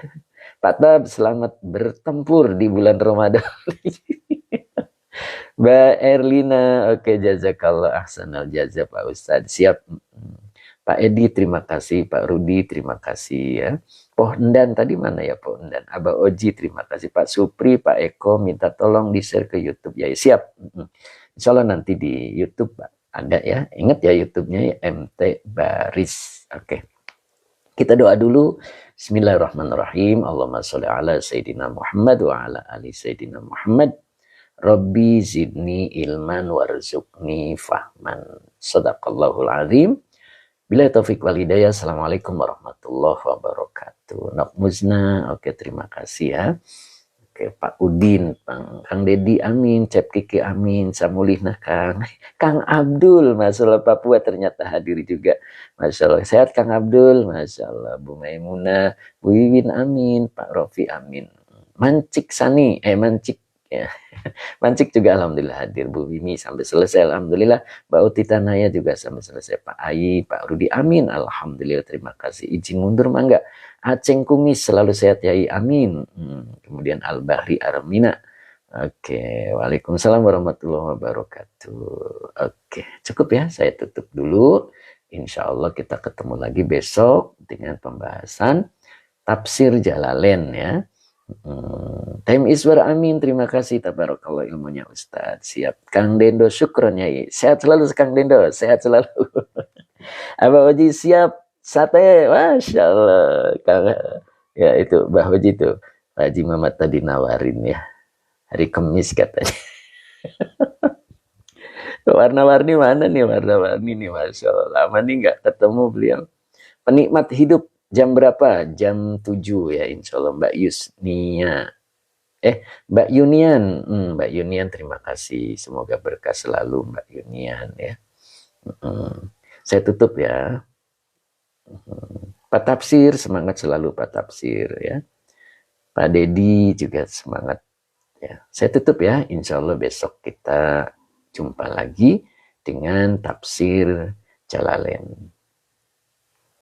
Pak Tab, selamat bertempur di bulan Ramadan. Mbak Erlina, oke jazakallah ahsanal jaza Pak Ustadz. Siap. Pak Edi, terima kasih. Pak Rudi, terima kasih ya. Pohondan tadi mana ya Pohondan? Abah Oji, terima kasih. Pak Supri, Pak Eko, minta tolong di-share ke YouTube. Ya, siap. Insya Allah nanti di YouTube ada ya. Ingat ya YouTube-nya ya, MT Baris. Oke. Kita doa dulu. Bismillahirrahmanirrahim. Allahumma sholli ala Sayyidina Muhammad wa ala ali Sayyidina Muhammad. Rabbi zidni ilman warzuqni fahman. Sadaqallahul azim. Bila taufik wal hidayah. Assalamualaikum warahmatullahi wabarakatuh. Nok Muzna, oke terima kasih ya. Oke Pak Udin, Kang Dedi amin, Cep Kiki amin, Samulihna Kang. Kang Abdul, Masya Allah Papua ternyata hadir juga. Masya Allah, sehat Kang Abdul, Masya Allah. Bu Maimunah, Bu Wiwin amin, Pak Rofi amin. Mancik Sani, Mancik ya. Mancik juga alhamdulillah hadir. Bu Wimi sampai selesai alhamdulillah. Mbak Uti Tanaya juga sampai selesai. Pak Ayi, Pak Rudi amin, alhamdulillah terima kasih. Izin mundur mangga. Aceng Kumis selalu sehat Yai amin. Kemudian Al Bahri Armina. Oke, waalaikumsalam warahmatullahi wabarakatuh. Oke, cukup ya, saya tutup dulu. Insya Allah kita ketemu lagi besok dengan pembahasan tafsir Jalalain ya. Time Iswar amin, terima kasih tabarakallah ilmunya Ustadz. Siap. Kang Dendo syukron Yai. Sehat selalu Kang Dendo, sehat selalu. Abah Oji siap. Sate, Masya Allah. Kang, ya itu Mbah Oji tuh. Pak Haji Mamat tadi nawarin ya. Hari Kamis katanya. Warna-warni mana nih? Warna-warni nih Masya Allah. Lama nih nggak ketemu beliau. Penikmat hidup. Jam berapa? Jam 7 ya insya Allah Mbak Yusnia. Mbak Yunian. Mbak Yunian terima kasih. Semoga berkah selalu Mbak Yunian ya. Saya tutup ya. Pak Tafsir, semangat selalu Pak Tafsir ya. Pak Dedi juga semangat ya. Saya tutup ya. Insya Allah besok kita jumpa lagi dengan tafsir Jalalain.